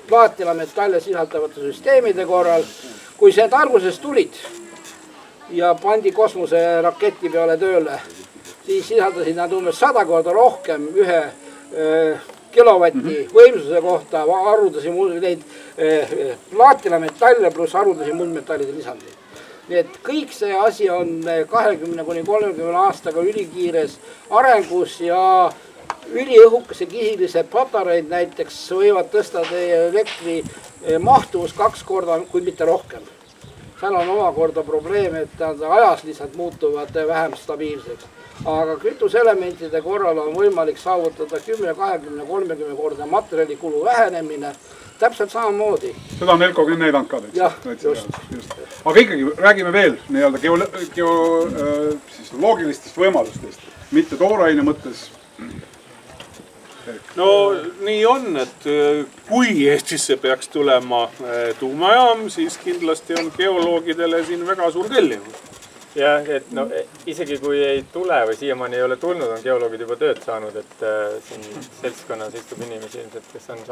plaatinametalle sisaldavate süsteemide korral. Kui see alguses tulid ja pandi kosmoseraketi peale tööle, siis sisaldasid nad umbes 100 korda rohkem 1 kilovatti võimsuse kohta haruldasid neid plaatinametalle pluss haruldasid muldmetallide lisandid. Nii et kõik see asi on 20-30 aastaga ülikiires arengus ja üliõhukese kihilised patareid näiteks võivad tõsta teie elektri mahtuvus 2 korda, kui mitte rohkem. Seal on omakorda probleem, et ajas lihtsalt muutuvad vähem stabiilseks. Aga kütuselementide korral on võimalik saavutada 10, 20, 30 korda materjali kulu vähenemine. Täpselt samamoodi. Seda on Elkogen näidanud ka. Jah, just. Aga ikkagi räägime veel geoloogilistest võimalustest, mitte tooraine mõttes. No nii on, et kui Eestisse peaks tulema tuumajaam, siis kindlasti on geoloogidele siin väga suur tellimus. Ja, et no, isegi kui ei tule või siiamaani ei ole tulnud, on geoloogid juba tööd saanud, et siin seltskonnas istub inimesi ilmselt, kes on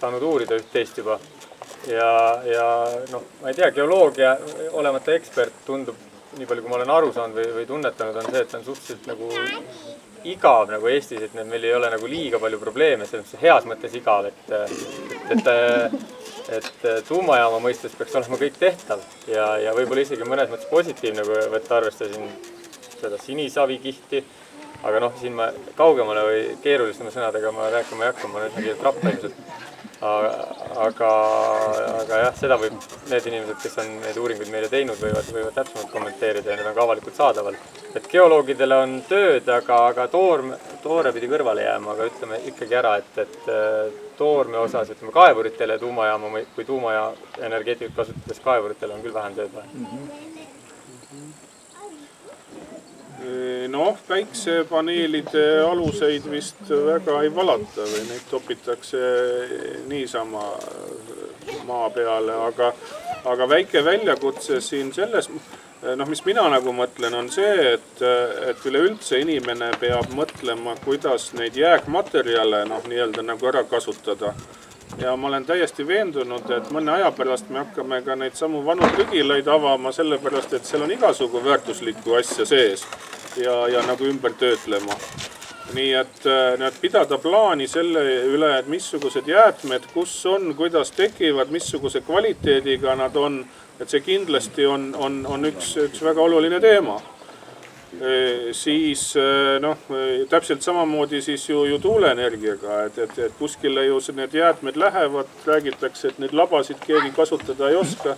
saanud uurida üht-teist juba. Ja noh, ma ei tea, geoloogia olemata ekspert tundub, nii palju kui ma olen aru saanud või tunnetanud, on see, et on suhteliselt nagu igav nagu Eestis, et meil ei ole nagu liiga palju probleeme, selles heas mõttes igav, et tuumajaama mõistes peaks olema kõik tehtav ja võib-olla isegi mõnes mõttes positiivne, kui võtta arvestasin seda sinisavikihti, aga noh, siin ma kaugemale või keerulistama sõnadega ma rääkima ei hakka, ma olen üsna kiirelt rappa ilmselt. aga jah, seda võib need inimesed, kes on neid uuringuid meile teinud, võivad täpsemalt kommenteerida ja need on ka avalikult saadaval. Et geoloogidele on tööd, aga toore pidi kõrvale jääma, aga ütleme ikkagi ära, et toorme osas, ütleme kaevuritele ja tuumajaama või tuumaja energeetikat kasutades kaevuritele on küll vähem tööd vaja. Noh, päiksepaneelide aluseid vist väga ei valata või neid topitakse niisama maa peale, aga väike väljakutse siin selles, mis mina nagu mõtlen, on see, et üleüldse inimene peab mõtlema, kuidas neid jääkmaterjale nii-öelda nagu ära kasutada. Ja ma olen täiesti veendunud, et mõne aja pärast me hakkame ka neid samu vanu prügilaid avama, sellepärast, et seal on igasugu väärtuslikku asja sees ja nagu ümber töötlema. Nii et pidada plaani selle üle, et missugused jäätmed, kus on, kuidas tekivad, missuguse kvaliteediga nad on, et see kindlasti on üks väga oluline teema. Siis täpselt samamoodi siis ju tuuleenergiaga, et kuskile ju need jäätmed lähevad, räägitakse, et neid labasid keegi kasutada ei oska.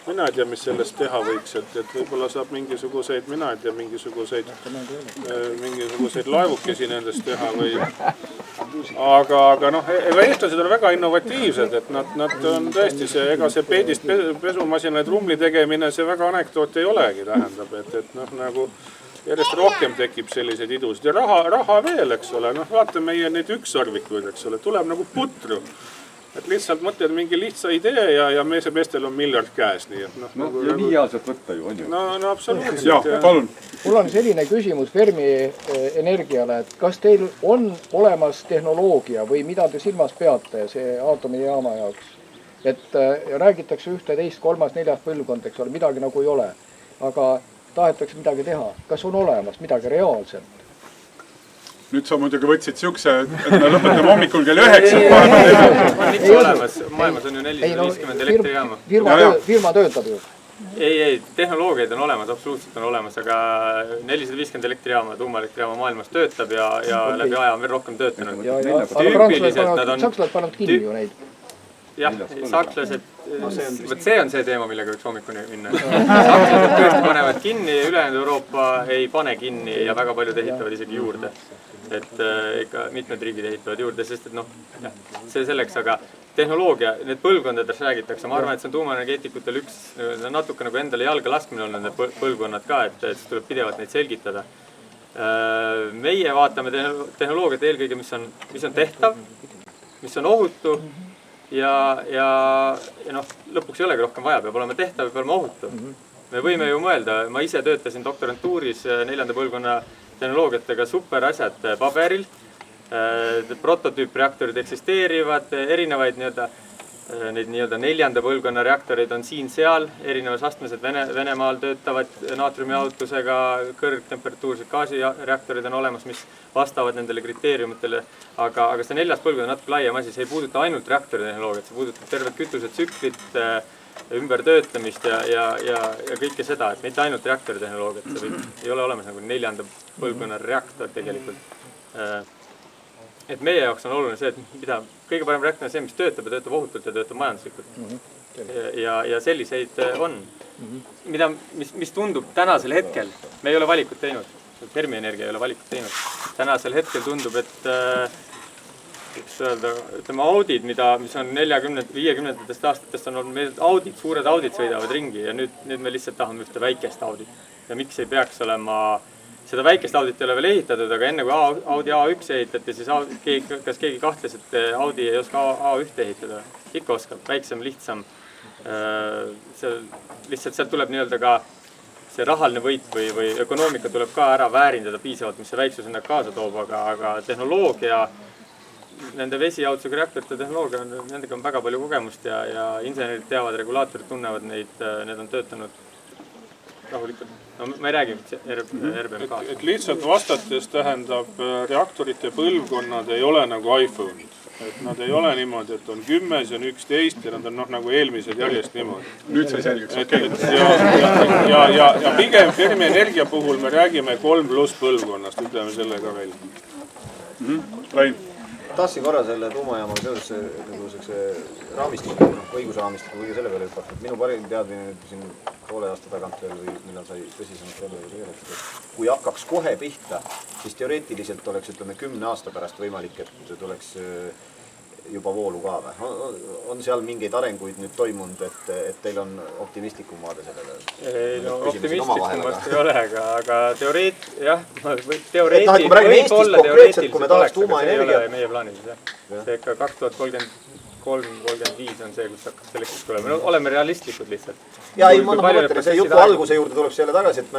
Mina ei tea, mis sellest teha võiks, et võib-olla saab mingisuguseid laevukesi nendest teha või. Aga eestlased on väga innovatiivsed, et nad on tõesti see peedist pesumasina trumli tegemine, see väga anekdoot ei olegi, tähendab, et nagu järjest rohkem tekib selliseid idusid ja raha veel, eks ole, vaata meie neid ükssarvikuid, eks ole, tuleb nagu putru. Et lihtsalt mõtled mingi lihtsa idee ja meestel on miljard käes, nii et ja nii hea sealt võtta ju, on ju? No absoluutselt. Jah, palun. Mul on selline küsimus Fermi Energiale, et kas teil on olemas tehnoloogia või mida te silmas peate see aatomijaama jaoks? Et räägitakse 1, 2, 3, 4 põlvkond, eks ole, midagi nagu ei ole, aga tahetakse midagi teha. Kas on olemas midagi reaalselt? Nüüd sa muidugi võtsid siukse, et me lõpetame hommikul kell 9. On ikka olemas, maailmas on ju 450 elektrijaama. Firma töötab ju. Ei, tehnoloogiaid on olemas, absoluutselt on olemas, aga 450 elektrijaama, tuumaelektrijaama maailmas töötab ja läbi aja on veel rohkem töötanud. Sakslased panevad kinni ju neid. Jah, sakslased, see on see teema, millega võiks hommikuni minna. Sakslased tõesti panevad kinni, ülejäänud Euroopa ei pane kinni ja väga paljud ehitavad isegi juurde. Et ikka mitmed riigid ehitavad juurde, sest et see selleks, aga tehnoloogia, need põlvkondades räägitakse, ma arvan, et see on tuumaenergeetikutel üks natuke nagu endale jalga laskmine olnud need põlvkonnad ka, et tuleb pidevalt neid selgitada. Meie vaatame tehnoloogiat eelkõige, mis on tehtav, mis on ohutu ja lõpuks ei olegi rohkem vaja, peab olema tehtav ja peab olema ohutu. Me võime ju mõelda, ma ise töötasin doktorantuuris 4. põlvkonna tehnoloogiatega super asjad paberil, prototüüpreaktorid eksisteerivad, erinevaid neid 4. põlvkonna reaktoreid on siin-seal, erinevas astmes, et Venemaal töötavad naatriumijahutusega kõrgtemperatuursed gaasireaktorid on olemas, mis vastavad nendele kriteeriumitele, aga see 4. põlvkond on natuke laiem asi, see ei puuduta ainult reaktoritehnoloogiat, see puudutab tervet kütusetsüklit, ümbertöötlemist ja kõike seda, et mitte ainult reaktoritehnoloogiat, see ei ole olemas nagu 4. põlvkonna reaktor tegelikult. Et meie jaoks on oluline see, et kõige parem reaktor on see, mis töötab ja töötab ohutult ja töötab majanduslikult. Ja selliseid on. Mis tundub tänasel hetkel, me ei ole valikut teinud, Fermi Energia ei ole valikut teinud. Tänasel hetkel tundub, et ütleme audid, mis on 40-50 aastatest on olnud meil audid, suured audid sõidavad ringi ja nüüd me lihtsalt tahame ühte väikest audit. Ja miks ei peaks olema, seda väikest audit ei ole veel ehitatud, aga enne kui Audi A1 ehitati, siis kas keegi kahtles, et Audi ei oska A1 ehitada? Ikka oskab, väiksem, lihtsam. Lihtsalt sealt tuleb nii-öelda ka see rahaline võit või ökonoomika tuleb ka ära väärindada piisavalt, mis see väiksus enda kaasa toob, aga tehnoloogia, nende vesijahutusega reaktorite tehnoloogia, nendega on väga palju kogemust ja insenerid teavad, regulaatorid tunnevad neid, need on töötanud rahulikult. No ma ei räägi RBMK. Et lihtsalt vastates tähendab, reaktorite põlvkonnad ei ole nagu iPhone. Et nad ei ole niimoodi, et on 10, see on 11 ja nad on nagu eelmised järjest niimoodi. Nüüd sai selgeks. Ja pigem Fermi Energia puhul me räägime 3+ põlvkonnast, ütleme selle ka välja. Rain. tahtsin korra selle tuumajaamaga seoses niisuguse raamistiku, õigusraamistiku kõige selle peale hüpata. Minu parim teadmine siin poole aasta tagant veel või millal sai tõsisemalt jälle tegeldud, et kui hakkaks kohe pihta, siis teoreetiliselt oleks, ütleme, 10 aasta pärast võimalik, et tuleks juba voolu ka või? On seal mingeid arenguid nüüd toimunud, et teil on optimistlikum vaade sellele? Ei, no optimistlikumast ei ole, aga teoreetiliselt võib olla teoreetiliselt, kui me tahaks tuumaenergia. Meie plaanis, see ikka 2033-35 on see, kus hakkab selleks tulema. No, oleme realistlikud lihtsalt. Ja ei, ma mõtlen, see jutu alguse juurde tuleb selle tagasi, et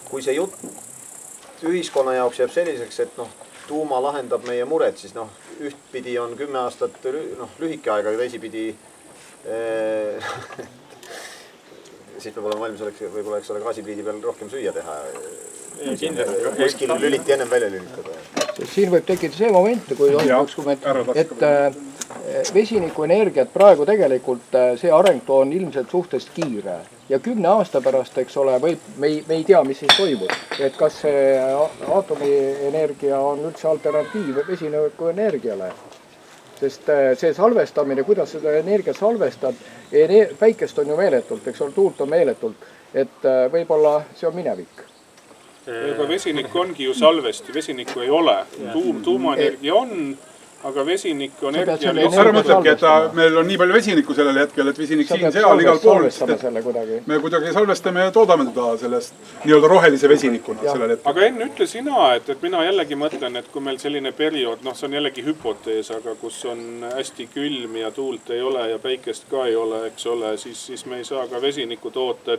kui see jutt ühiskonna jaoks jääb selliseks, et tuuma lahendab meie mured, siis ühtpidi on 10 aastat lühike aega, aga teisipidi siis peab olema valmis, võib-olla eks ole gaasipliidi peal rohkem süüa teha. Kuskil lüliti ennem välja lülitada. Siin võib tekkida see moment, kui on üks moment, et vesinikuenergiat praegu tegelikult see areng on ilmselt suhteliselt kiire. Ja 10 aasta pärast, eks ole, me ei tea, mis siis toimub. Et kas see aatomienergia on üldse alternatiiv vesinikuenergiale. Sest see salvestamine, kuidas seda energia salvestad, päikest on ju meeletult, eks ole, tuult on meeletult, et võib-olla see on minevik. Aga vesinik ongi ju salvesti, vesinikku ei ole. Tuumaenergia on, aga vesinik on energia. Ära mõtlebki, et meil on nii palju vesinikku sellel hetkel, et vesinik siin seal igal pool. Me kuidagi salvestame ja toodame teda sellest nii-öelda rohelise vesinikuna sellel hetkel. Aga enne ütle sina, et mina jällegi mõtlen, et kui meil selline periood, see on jällegi hüpotees, aga kus on hästi külm ja tuult ei ole ja päikest ka ei ole, eks ole, siis me ei saa ka vesinikku toota.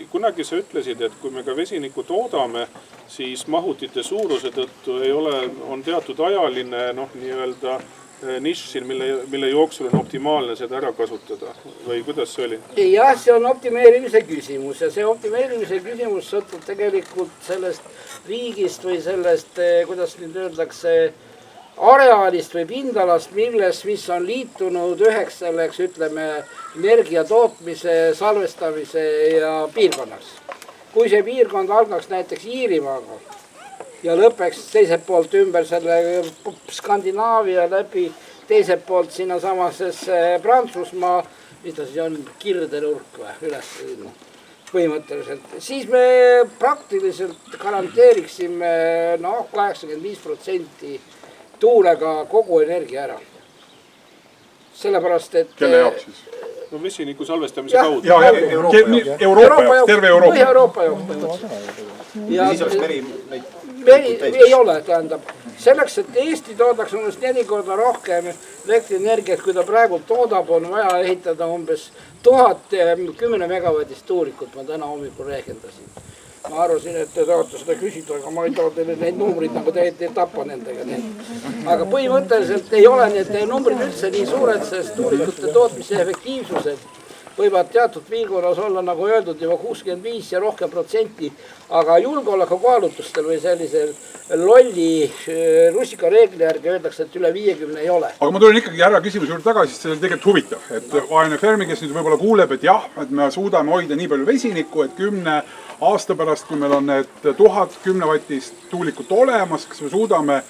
Kunagi sa ütlesid, et kui me ka vesinikku toodame, siis mahutite suuruse tõttu on teatud ajaline nii-öelda nišš siin, mille jooksul on optimaalne seda ära kasutada. Või kuidas see oli? Jah, see on optimeerimise küsimus ja see optimeerimise küsimus sõltub tegelikult sellest riigist või sellest, kuidas nüüd öeldakse, areaalist või pindalast, mis on liitunud üheks selleks, ütleme, energia tootmise, salvestamise ja piirkonnaks. Kui see piirkond algaks näiteks Iirimaaga ja lõpeks teiselt poolt ümber selle Skandinaavia läbi, teiselt poolt sinna samasesse Prantsusmaa, mis ta siis on, kirdenurk või üles põhimõtteliselt, siis me praktiliselt garanteeriksime 85% tuulega kogu energia ära. Sellepärast, et... Kelle jaoks siis? No vesiniku salvestamise kaudu. Euroopa jaoks, terve Euroopa. Euroopa jaoks. Siis oleks meri ei ole, tähendab. Selleks, et Eesti toodaks umbes 4 korda rohkem elektrienergiat, kui ta praegu toodab, on vaja ehitada umbes 1010 megavatist tuulikut, ma täna hommikul rehkendasin. Ma arvasin, et te tahate seda küsida, aga ma ei taha teile neid numbrid, nagu te ei tapa nendega. Aga põhimõtteliselt ei ole need numbrid üldse nii suured, sest tuulikute tootmise efektiivsused võivad teatud piirkonnas olla, nagu öeldud, juba 65 ja rohkem protsenti, aga julgeoleku kaalutlustel või sellisel lolli rusikareegli järgi öeldakse, et üle 50 ei ole. Aga ma tulen ikkagi ära küsimuse juurde tagasi, sest see on tegelikult huvitav. Et vaene Fermi, kes nüüd võib-olla kuuleb, et jah, et me suudame hoida nii palju vesinikku, et 10 aasta pärast, kui meil on need 1000 10-vatist tuulikut olemas, kas me suudame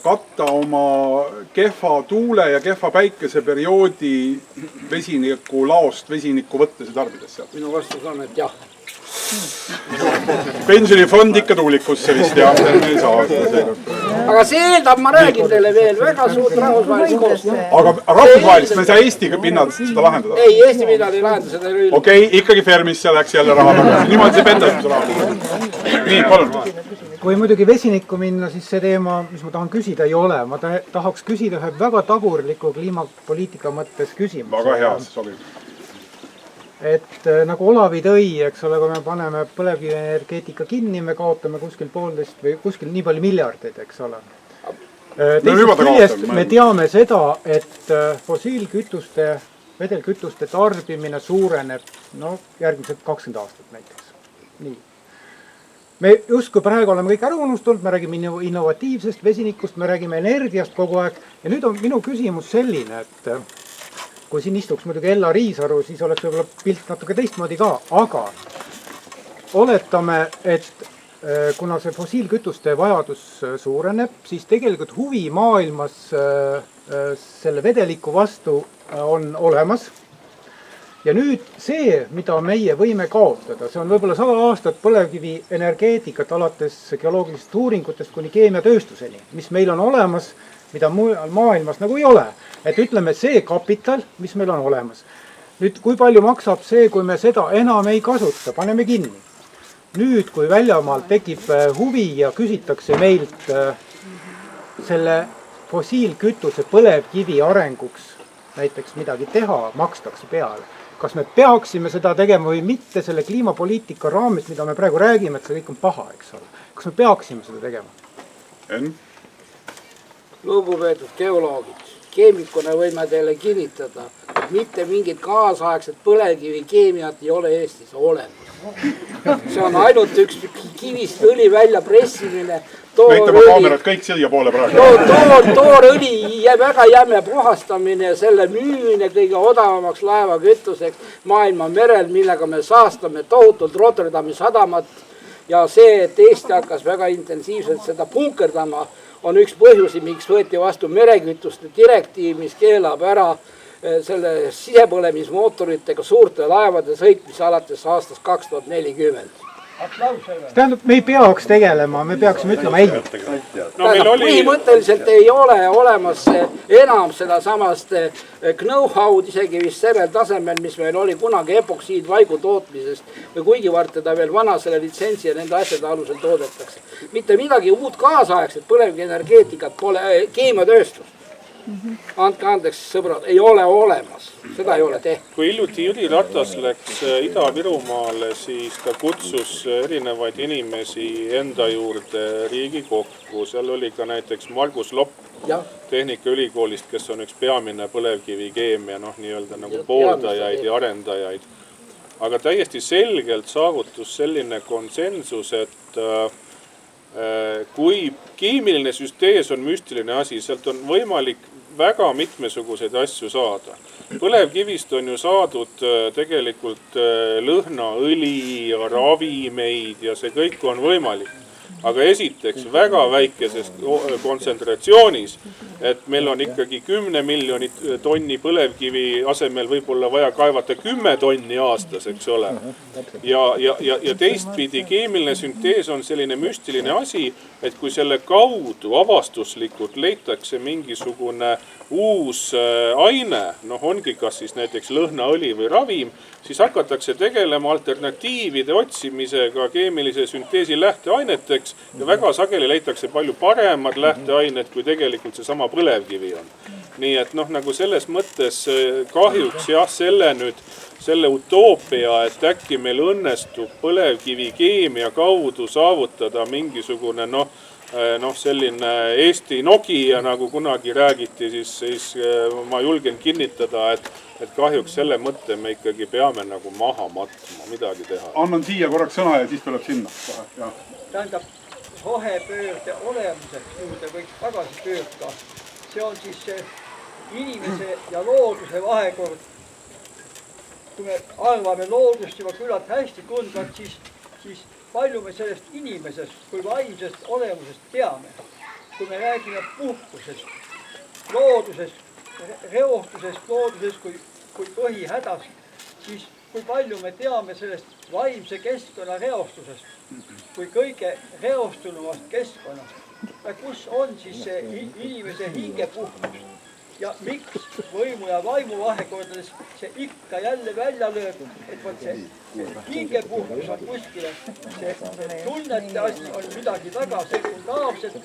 katta oma kehva tuule ja kehva päikese perioodi vesiniku laost vesinikku võttes ja tarbides seal? Minu vastus on, et jah. Pensionifond ikka tuulikusse vist, jah. Aga see eeldab, ma räägin teile veel, väga suurt rahvusvahelist koostööd. Aga rahvusvahelist me ei saa Eesti pinnalt seda lahendada? Ei, Eesti pinnalt ei lahenda seda. Okei, ikkagi Fermisse läks jälle raha tagasi. Niimoodi see pentastus raha. Nii, palun. Kui muidugi vesinikku minna, siis see teema, mis ma tahan küsida, ei ole. Ma tahaks küsida ühe väga tagurliku kliimapoliitika mõttes küsimus. Väga hea, see sobib. Et nagu Olavi tõi, eks ole, kui me paneme põlevkivienergeetika kinni, me kaotame kuskil 1,5 või kuskil nii palju miljardid, eks ole. Teisest küljest me teame seda, et fossiilkütuste, vedelkütuste tarbimine suureneb järgmised 20 aastat näiteks. Nii. Me justkui praegu oleme kõik ära unustanud, me räägime innovatiivsest vesinikust, me räägime energiast kogu aeg. Ja nüüd on minu küsimus selline, et kui siin istuks muidugi Ella Riisaru, siis oleks võib-olla pilt natuke teistmoodi ka. Aga oletame, et kuna see fossiilkütuste vajadus suureneb, siis tegelikult huvi maailmas selle vedeliku vastu on olemas. Ja nüüd see, mida meie võime kaotada, see on võib-olla 100 aastat põlevkivi energeetikat alates geoloogilisest uuringutest kuni keemiatööstuseni, mis meil on olemas, mida mujal maailmas nagu ei ole. Et ütleme, see kapital, mis meil on olemas. Nüüd, kui palju maksab see, kui me seda enam ei kasuta, paneme kinni. Nüüd, kui väljamaal tekib huvi ja küsitakse meilt selle fossiilkütuse põlevkivi arenguks näiteks midagi teha, makstakse peale. Kas me peaksime seda tegema või mitte selle kliimapoliitika raames, mida me praegu räägime, et see kõik on paha, eks ole. Kas me peaksime seda tegema? Enn? Lugupeetud geoloogid, keemikuna võime teile kinnitada, et mitte mingit kaasaegset põlevkivi keemiat ei ole Eestis olemas. See on ainult üks kivist õli välja pressimine. Näitame kaamerad kõik siia poole praegu. Toorõli väga jäme puhastamine ja selle müümine kõige odavamaks laevakütuseks maailma merel, millega me saastame tohutult Rotterdami sadamat. Ja see, et Eesti hakkas väga intensiivselt seda punkerdama, on üks põhjusi, miks võeti vastu merekütuste direktiiv, mis keelab ära selle sisepõlemismootoritega suurte laevade sõitmise alates aastast 2040. Tähendab, me ei peaks tegelema, me peaksime ütlema ei. Põhimõtteliselt ei ole olemas enam seda samast know-how'd isegi vist sellel tasemel, mis meil oli kunagi epoksiidvaigu tootmisest või kuigivõrd teda veel vanasele litsentsi ja nende asjade alusel toodetakse. Mitte midagi uut kaasaegset põlevkivienergeetikat pole, keemiatööstust. Andke andeks, sõbrad, ei ole olemas. Seda ei ole tehtud. Kui hiljuti Jüri Ratas läks Ida-Virumaale, siis ta kutsus erinevaid inimesi enda juurde Riigikokku. Seal oli ka näiteks Margus Lopp Tehnikaülikoolist, kes on üks peamine põlevkivikeemia, nii-öelda nagu pooldajaid ja arendajaid. Aga täiesti selgelt saavutus selline konsensus, et kui keemiline süstees on müstiline asi, sealt on võimalik väga mitmesuguseid asju saada. Põlevkivist on ju saadud tegelikult lõhnaõli ja ravimeid ja see kõik on võimalik. Aga esiteks väga väikeses kontsentratsioonis, et meil on ikkagi 10 miljonit tonni põlevkivi asemel võib-olla vaja kaevata 10 tonni aastas, eks ole. Ja teistpidi keemiline süntees on selline müstiline asi, et kui selle kaudu avastuslikult leitakse mingisugune uus aine, ongi kas siis näiteks lõhnaõli või ravim, siis hakatakse tegelema alternatiivide otsimisega keemilise sünteesi lähteaineteks ja väga sageli leitakse palju paremad lähteained, kui tegelikult see sama põlevkivi on. Nii et nagu selles mõttes kahjuks selle utoopia, et äkki meil õnnestub põlevkivi keemia kaudu saavutada mingisugune selline Eesti Nokia, nagu kunagi räägiti, siis ma julgen kinnitada, et kahjuks selle mõtte me ikkagi peame nagu maha matma, midagi teha. Annan siia korraks sõna ja siis tuleb sinna. Tähendab, rohepöörde olemuseks juurde võiks tagasi pöörda. See on siis inimese ja looduse vahekord. Kui me arvame loodust juba küllalt hästi tundvat, siis palju me sellest inimesest kui vaimsest olemusest teame. Kui me räägime puhkusest, loodusest, reostusest, loodusest kui põhihädast, siis kui palju me teame sellest vaimse keskkonna reostusest, kui kõige reostunumast keskkonnast. Ja kus on siis see inimese hingepuhkus? Ja miks võimu ja vaimu vahekordades see ikka jälle välja lööb, et see hingepuhkus on kuskile, see tunnete asi on midagi väga sekundaarset,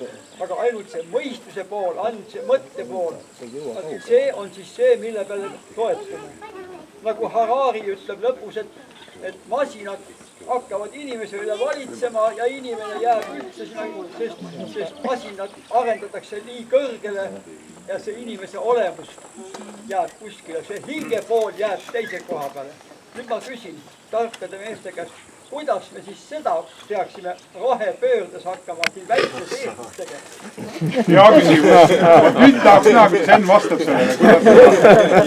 aga ainult see mõistuse pool, ainult see mõtte pool. See on siis see, mille peale toetume. Nagu Harari ütleb lõpus, et masinad hakkavad inimese üle valitsema ja inimene jääb üldse sinna, sest masinad arendatakse nii kõrgele ja see inimese olemus jääb kuskile, see hingepool jääb teise koha peale. Nüüd ma küsin tarkade meeste käest, kuidas me siis seda peaksime rohepöördes hakkama siin väikses Eestis tegema? hea küsimus. Nüüd tahaks näha, kuidas Enn vastab sellele.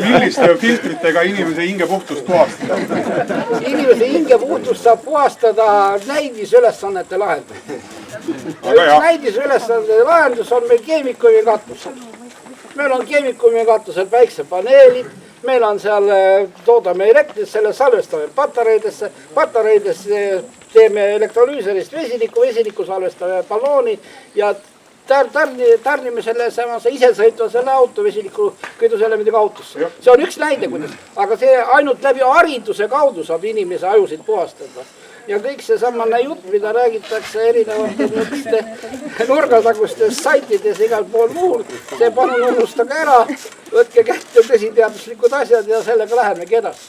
Milliste filtritega inimese hinge puhtust puhastada? Inimese hinge puhtust saab puhastada näidisülesannete lahendus. Ja üks näidisülesannete lahendus on meil keemikumi katusel. Meil on keemikumi katusel päiksepaneelid, meil on seal, toodame elektrit, selle salvestame patareidesse, patareidesse teeme elektrolüüserist vesiniku salvestame ballooni ja tarnime selle samase isesõitva selle auto vesiniku kütuseelemendiga autosse. See on üks näide, kuidas, aga see ainult läbi hariduse kaudu saab inimese ajusid puhastada. Ja kõik see samane jutt, mida räägitakse erinevate nurgasagustes saitides igal pool muul, see palun unustage ära, võtke kätte tõsiteaduslikud asjad ja sellega lähemegi edasi.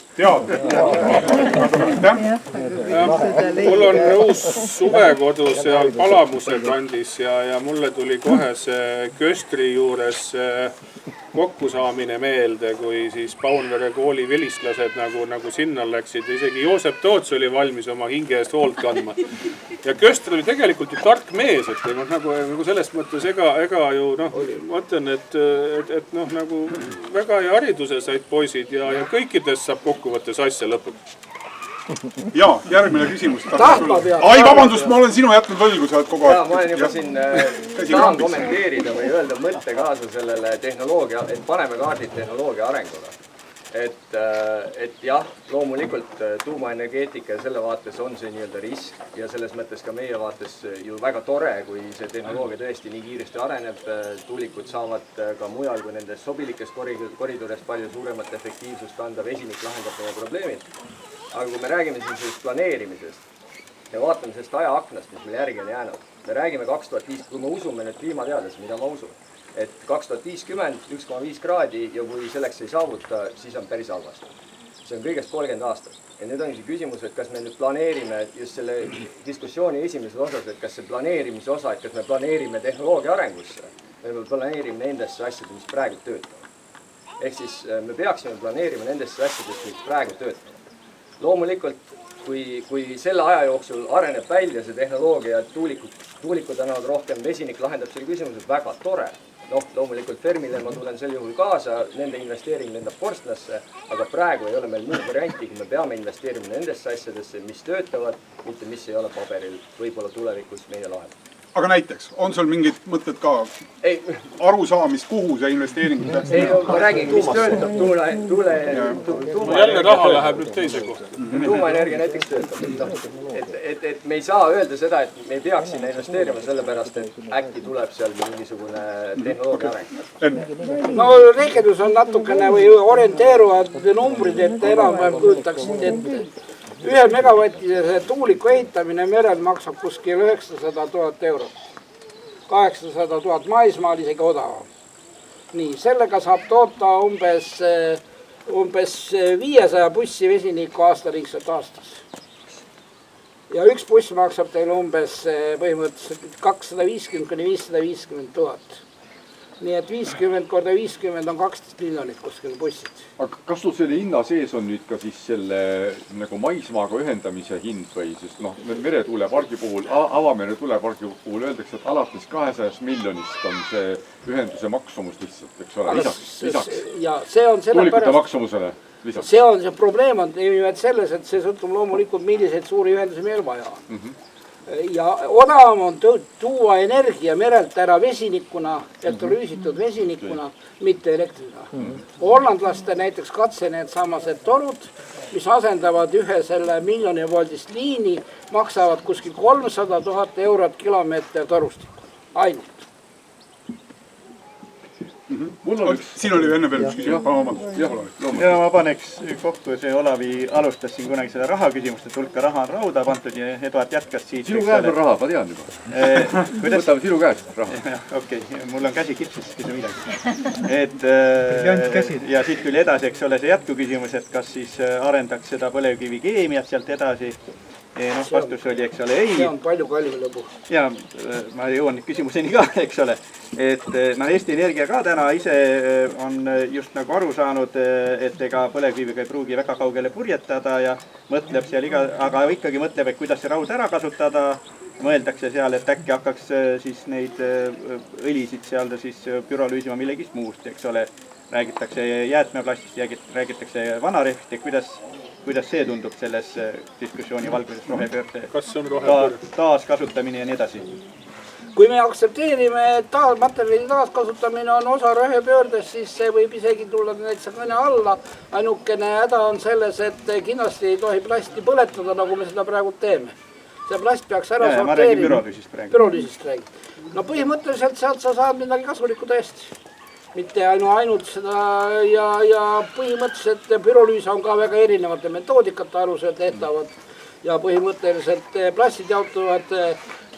Mul on uus suvekodu seal Palamuse kandis ja mulle tuli kohe see Köstri juures kokkusaamine meelde, kui siis Paunvere kooli vilistlased nagu sinna läksid. Isegi Joosep Toots oli valmis oma hinge eest hoolt kandma. Ja Köster oli tegelikult ju tark mees, et nagu selles mõttes ega ju ma ütlen, et nagu väga hea hariduse said poisid ja kõikidest saab kokkuvõttes asja lõpuks. Ja, järgmine küsimus. Ai, vabandust, ma olen sinu jätnud võlgu, sa oled kogu aeg. Ja, ma olen juba siin tahan kommenteerida või öelda mõtte kaasa sellele tehnoloogia, et paneme kaardid tehnoloogia arengule. Et jah, loomulikult tuumaenergeetika ja selle vaates on see nii-öelda risk ja selles mõttes ka meie vaates ju väga tore, kui see tehnoloogia tõesti nii kiiresti areneb. Tuulikud saavad ka mujal kui nendes sobilikes koridores palju suuremat efektiivsust anda, vesinik lahendab meie probleemid. Aga kui me räägime siin sellest planeerimisest ja vaatame sellest ajaaknast, mis meil järgi on jäänud, me räägime 2050, kui me usume nüüd kliimateadlasi, mida ma usun, et 2050 1,5 kraadi ja kui selleks ei saavuta, siis on päris halvasti. See on kõigest 30 aastat. Ja nüüd ongi küsimus, et kas me nüüd planeerime just selle diskussiooni esimeses osas, et kas see planeerimise osa, et kas me planeerime tehnoloogia arengusse või me planeerime nendesse asjade, mis praegu töötavad. Ehk siis me peaksime planeerima nendesse asjadesse, mis praegu töötavad. Loomulikult, kui selle aja jooksul areneb välja see tehnoloogia, et tuulikud annavad rohkem, vesinik lahendab selle küsimused, väga tore. Loomulikult Fermile ma tulen sel juhul kaasa, nende investeering lendab korstnasse, aga praegu ei ole meil muud varianti, kui me peame investeerima nendesse asjadesse, mis töötavad, mitte mis ei ole paberil, võib-olla tulevikus meie lahendab. Aga näiteks, on sul mingid mõtted ka arusaamist, kuhu see investeering peaks? Ei, ma räägin, mis töötab tuule. Jälle raha läheb nüüd teise kohta. Tuumaenergia näiteks töötab. Et me ei saa öelda seda, et me ei peaks sinna investeerima sellepärast, et äkki tuleb seal mingisugune tehnoloogia areng. No reekedus on natukene või orienteeruvad numbrid, et enam kujutaksid ette. 1 megavatise tuuliku ehitamine merel maksab kuskil 900 000 eurot. 800 000 maismaal isegi odavam. Nii, sellega saab toota umbes 500 bussi vesiniku aastaringselt aastas. Ja üks buss maksab teile umbes põhimõtteliselt 250–550 000. Nii et 50 korda 50 on 12 miljonit kuskil bussid. Aga kas sul selle hinna sees on nüüd ka siis selle nagu maismaaga ühendamise hind või sest meretuulepargi puhul, avamere tuulepargi puhul öeldakse, et alates 200 miljonist on see ühenduse maksumus lihtsalt, eks ole, lisaks ja see on tuulikute maksumusele lisaks. See probleem on selles, et see sõltub loomulikult, milliseid suuri ühendusi meil vaja on. Ja odavam on tuua energia merelt ära vesinikuna, elektrolüüsitud vesinikuna, mitte elektrina. Hollandlaste näiteks katse need samased torud, mis asendavad ühe selle miljonivoldist liini, maksavad kuskil 300 000 eurot kilomeeter torustikku. Ainult. Siin oli enne veel üks küsimus. Ja ma paneks kokku, see Olavi alustas siin kunagi seda raha küsimust, et hulka raha on rauda pandud ja Eduard jätkas siit. Sinu käes on raha, ma tean juba. Võtame sinu käest raha. Okei, mul on käsi kipsis, küsi midagi. Ja siit küll edasi, eks ole, see jätkuküsimus, et kas siis arendaks seda põlevkivi keemiat sealt edasi. Vastus oli, eks ole, ei. See on palju kallim lõbu. Ja ma jõuan nüüd küsimuseni ka, eks ole. Et Eesti Energia ka täna ise on just nagu aru saanud, et ega põlevkiviga ei pruugi väga kaugele purjetada ja mõtleb seal aga ikkagi mõtleb, et kuidas see raud ära kasutada mõeldakse seal, et äkki hakkaks siis neid õlisid seal siis pürolüüsima millegist muust, eks ole. Räägitakse jäätmeplastist, räägitakse vanarehvist ja kuidas see tundub selles diskussiooni valguses rohepöörde? Kas see on rohepöörde? Taaskasutamine ja nii edasi. Kui me aktsepteerime, et materjali taaskasutamine on osa rohepöördest, siis see võib isegi tulla näiteks kõne alla. Ainukene häda on selles, et kindlasti ei tohi plasti põletada, nagu me seda praegu teeme. See plast peaks ära sorteerima. Ma räägin pürolüüsist praegu. Pürolüüsist räägin. No põhimõtteliselt sealt sa saad midagi kasulikku tõesti. Mitte ainult seda ja põhimõtteliselt pürolüüs on ka väga erinevate metoodikate alusel tehtavad ja põhimõtteliselt plastid jaotuvad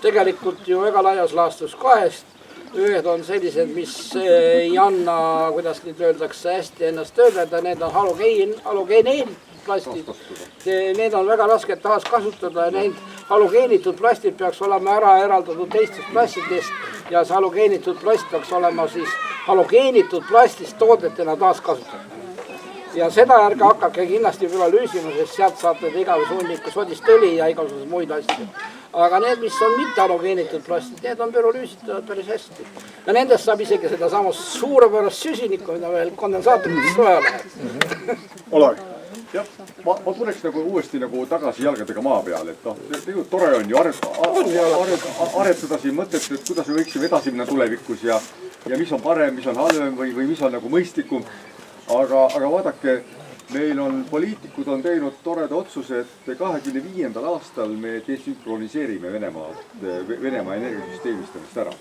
tegelikult ju väga laias laastus kahest. Ühed on sellised, mis ei anna, kuidas nüüd öeldakse, hästi ennast töödelda, need on halogeenid plastid. Need on väga rasked taas kasutada ja need halogeenitud plastid peaks olema ära eraldatud teistest plastidest ja see halogeenitud plast peaks olema siis halogeenitud plastist toodetena taas kasutada. Ja seda ärge hakake kindlasti pürolüüsima, sest sealt saate igasuguse hunniku sodist õli ja igasuguse muid asju. Aga need, mis on mitte halogeenitud plastid, need on pürolüüsitavad päris hästi. Ja nendest saab isegi seda samas suurepärast süsinikku, mida veel kondensaatorites vaja läheb. Olev. Jah, ma tuleks nagu uuesti nagu tagasi jalgadega maa peale, et noh, tegelikult tore on ju aretada siin mõtet, et kuidas me võiksime edasi minna tulevikus ja mis on parem, mis on halvem või mis on nagu mõistlikum. Aga vaadake, meil on, poliitikud on teinud toreda otsuse, et 25. aastal me desünkroniseerime Venemaa energiasüsteemist ära.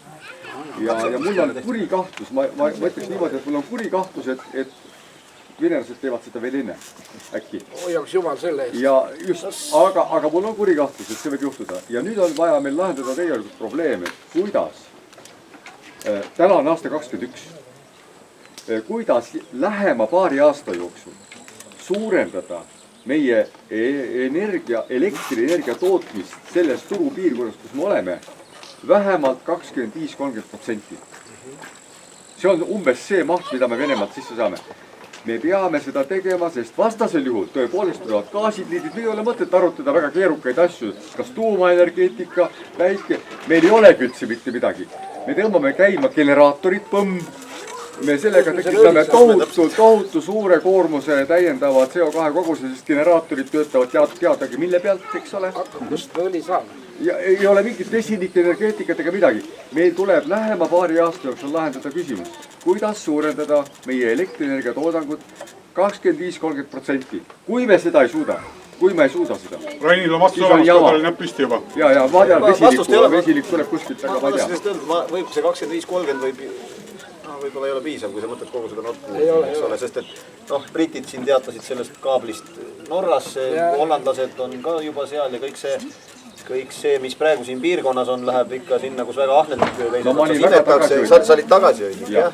Ja mul on kuri kahtlus, ma ütleks niimoodi, et mul on kuri kahtlus, et venelased teevad seda veel enne, äkki. Hoiaks jumal selle eest. Ja just, aga mul on kuri kahtlus, et see võib juhtuda. Ja nüüd on vaja meil lahendada tegelikult probleeme, kuidas täna on aasta 21. Kuidas lähema paari aasta jooksul suurendada meie elektrienergia tootmist selles turupiirkonnas, kus me oleme, vähemalt 25-30%. See on umbes see maht, mida me Venemaalt sisse saame. Me peame seda tegema, sest vastasel juhul tõepoolest tulevad gaasiliidid, meil ei ole mõtet arutada väga keerukaid asju, kas tuumaenergeetika, päike, meil ei olegi üldse mitte midagi. Me tõmbame käima generaatorid, põmm, me sellega tekitame tohutu suure koormuse täiendava CO2 koguse, sest generaatorid töötavad teadagi mille pealt, eks ole. Kust õli saame? Ja ei ole mingit vesinikenergeetikat ega midagi. Meil tuleb lähema paari aasta jooksul lahendada küsimus, kuidas suurendada meie elektrienergia toodangut 25-30%. Kui me seda ei suuda, seda. Rainil on vastus olemas, ka tal näpp püsti juba. Ja ma tean, vesilik tuleb kuskilt, aga ma tean. Võib see 25-30 võib-olla ei ole piisav, kui sa mõtled kogu seda notku, eks ole, sest et britid siin teatasid sellest kaablist Norras, hollandlased on ka juba seal ja kõik see, mis praegu siin piirkonnas on, läheb ikka sinna, kus väga ahnelt sa olid tagasi, ja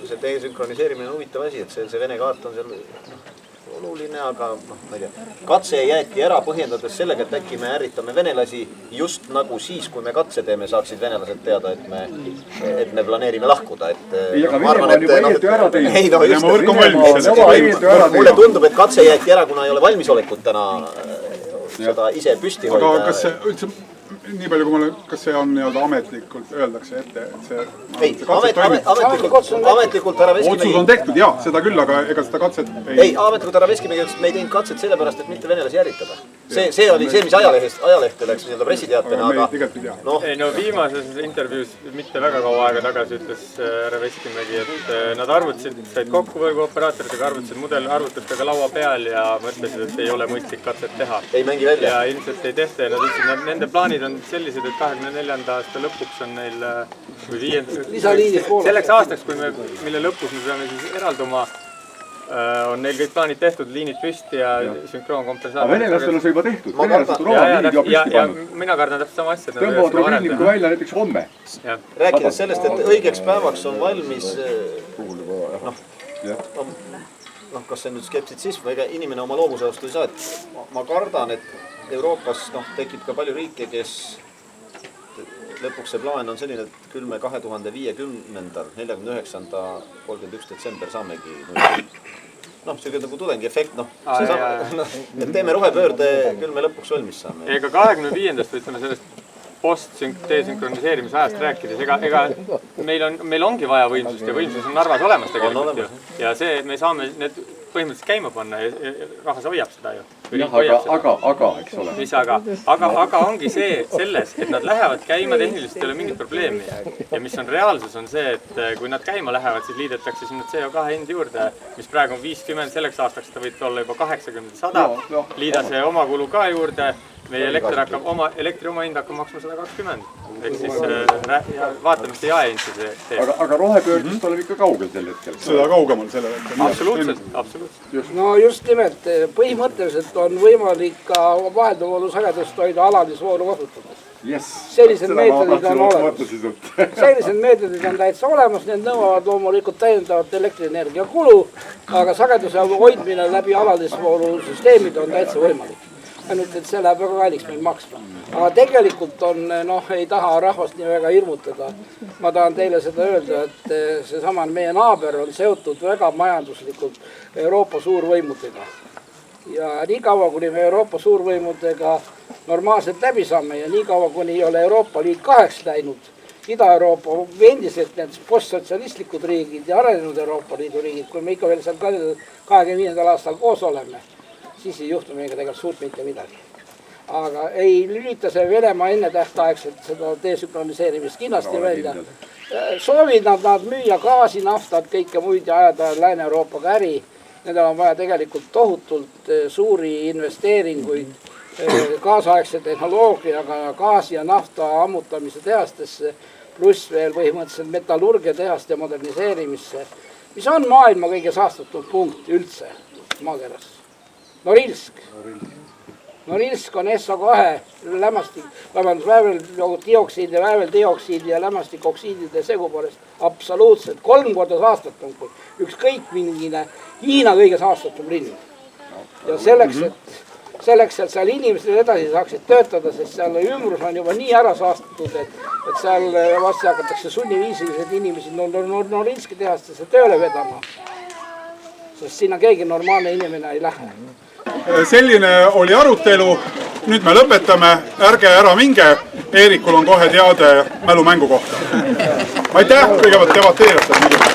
see desünkroniseerimine on huvitav asi, et see Vene kaart on seal oluline, aga ma ei tea, katse jäeti ära põhjendades sellega, et äkki me ärritame venelasi just nagu siis, kui me katse teeme, saaksid venelased teada, et me planeerime lahkuda. Ei, aga Venemaa on juba õieti ära teinud. Mulle tundub, et katse jäeti ära, kuna ei ole valmisolekut täna seda ise püsti hoida. Aga kas see üldse, nii palju kui mulle, kas see on nii-öelda ametlikult öeldakse ette, et see... Ei, ametlikult härra Veskimägi... Otsus on tehtud, jah, seda küll, aga ega seda katset ei... Ei, ametlikult härra Veskimägi ütles, et me ei teinud katset sellepärast, et mitte venelasi ärritada. See oli see, mis ajalehte läks nii-öelda pressiteatena, aga... No viimases intervjuus mitte väga kaua aega tagasi ütles härra Veskimägi, et nad arvutasid, said kokku võrguoperaatoritega, arvutasid mudelarvutustega laua peal ja mõtlesid, et ei ole mõistlik katset teha. Ei mängi välja. Ja ilmselt ei tehta ja nad ütlesid, et nende plaanid on sellised, et 24. aasta lõpuks on neil selleks aastaks, mille lõpus me peame siis eralduma, on neil kõik plaanid tehtud, liinid püsti ja sünkroonkompensaatorid. Aga venelastel on see juba tehtud, venelased on oma liinid juba püsti pannud. Mina kardan täpselt sama asja. Tõmbavad rubriiniku välja näiteks homme. Rääkides sellest, et õigeks päevaks on valmis, kas see on nüüd skepsitsism, ega inimene oma loomuse vastu ei saa, et ma kardan, et Euroopas tekib ka palju riike, kes lõpuks see plaan on selline, et küll me 2050. 49. 31. detsember saamegi noh, see nagu tudengi efekt, noh, et teeme rohepöörde, küll me lõpuks valmis saame. Ega 25. või ütleme sellest post-desünkroniseerimise ajast rääkides, ega meil ongi vaja võimsust ja võimsus on Narvas olemas tegelikult ju. Ja see, me saame need põhimõtteliselt käima panna ja rahvas hoiab seda ju. Aga, eks ole. Mis aga? Aga ongi see selles, et nad lähevad käima, tehniliselt ei ole mingit probleemi. Ja mis on reaalsus on see, et kui nad käima lähevad, siis liidetakse sinna CO2 hind juurde, mis praegu on 50, selleks aastaks ta võib olla juba 80, 100. Liida see oma kulu ka juurde. Meie elektri oma hind hakkab maksma 120. Ehk siis vaatame, mis see jaehind see teeb. Aga rohepöördest oleme ikka kaugel sel hetkel. Seda kaugemal selle hetkel. Absoluutselt. No just nimelt, põhimõtteliselt on võimalik ka vahelduvoolu sagedust hoida alalisvooru kasutades. Sellised meetodid on olemas. Sellised meetodid on täitsa olemas, need nõuavad loomulikult täiendavat elektrienergia kulu, aga sageduse hoidmine läbi alalisvooru süsteemid on täitsa võimalik. Ainult, et see läheb väga kalliks meil maksma. Aga tegelikult on, ei taha rahvast nii väga hirmutada. Ma tahan teile seda öelda, et seesama meie naaber on seotud väga majanduslikult Euroopa suurvõimudega. Ja nii kaua, kuni me Euroopa suurvõimudega normaalselt läbi saame ja nii kaua, kuni ei ole Euroopa Liit kaheks läinud, Ida-Euroopa endiselt need postsotsialistlikud riigid ja arenenud Euroopa Liidu riigid, kui me ikka veel seal 25. aastal koos oleme, siis ei juhtu meiega tegelikult suurt mitte midagi. Aga ei lülita see Venemaa enne tähtaegselt seda desünkroniseerimist kindlasti välja. Soovid nad müüa gaasi, naftat, kõike muid ja ajada Lääne-Euroopaga äri. Nendel on vaja tegelikult tohutult suuri investeeringuid kaasaegse tehnoloogiaga gaasi ja nafta ammutamise tehastesse, pluss veel põhimõtteliselt metallurgia tehaste moderniseerimisse, mis on maailma kõige saastatud punkt üldse maakeras. Norilsk on SO2 vääveldioksiidi, vääveldioksiidi ja lämmastikoksiidide segupoolest absoluutselt 3 korda saastatum kui ükskõik mingine Hiina kõige saastatum linn. Ja selleks, et seal inimesed edasi saaksid töötada, sest seal ümbrus on juba nii ära saastatud, et seal vast hakatakse sunniviisiliselt inimesi Norilski tehastesse tööle vedama. Sest sinna keegi normaalne inimene ei lähe. Selline oli arutelu. Nüüd me lõpetame. Ärge ära minge. Eerikul on kohe teade mälumängu kohta. Aitäh kõigepealt debateerijatel.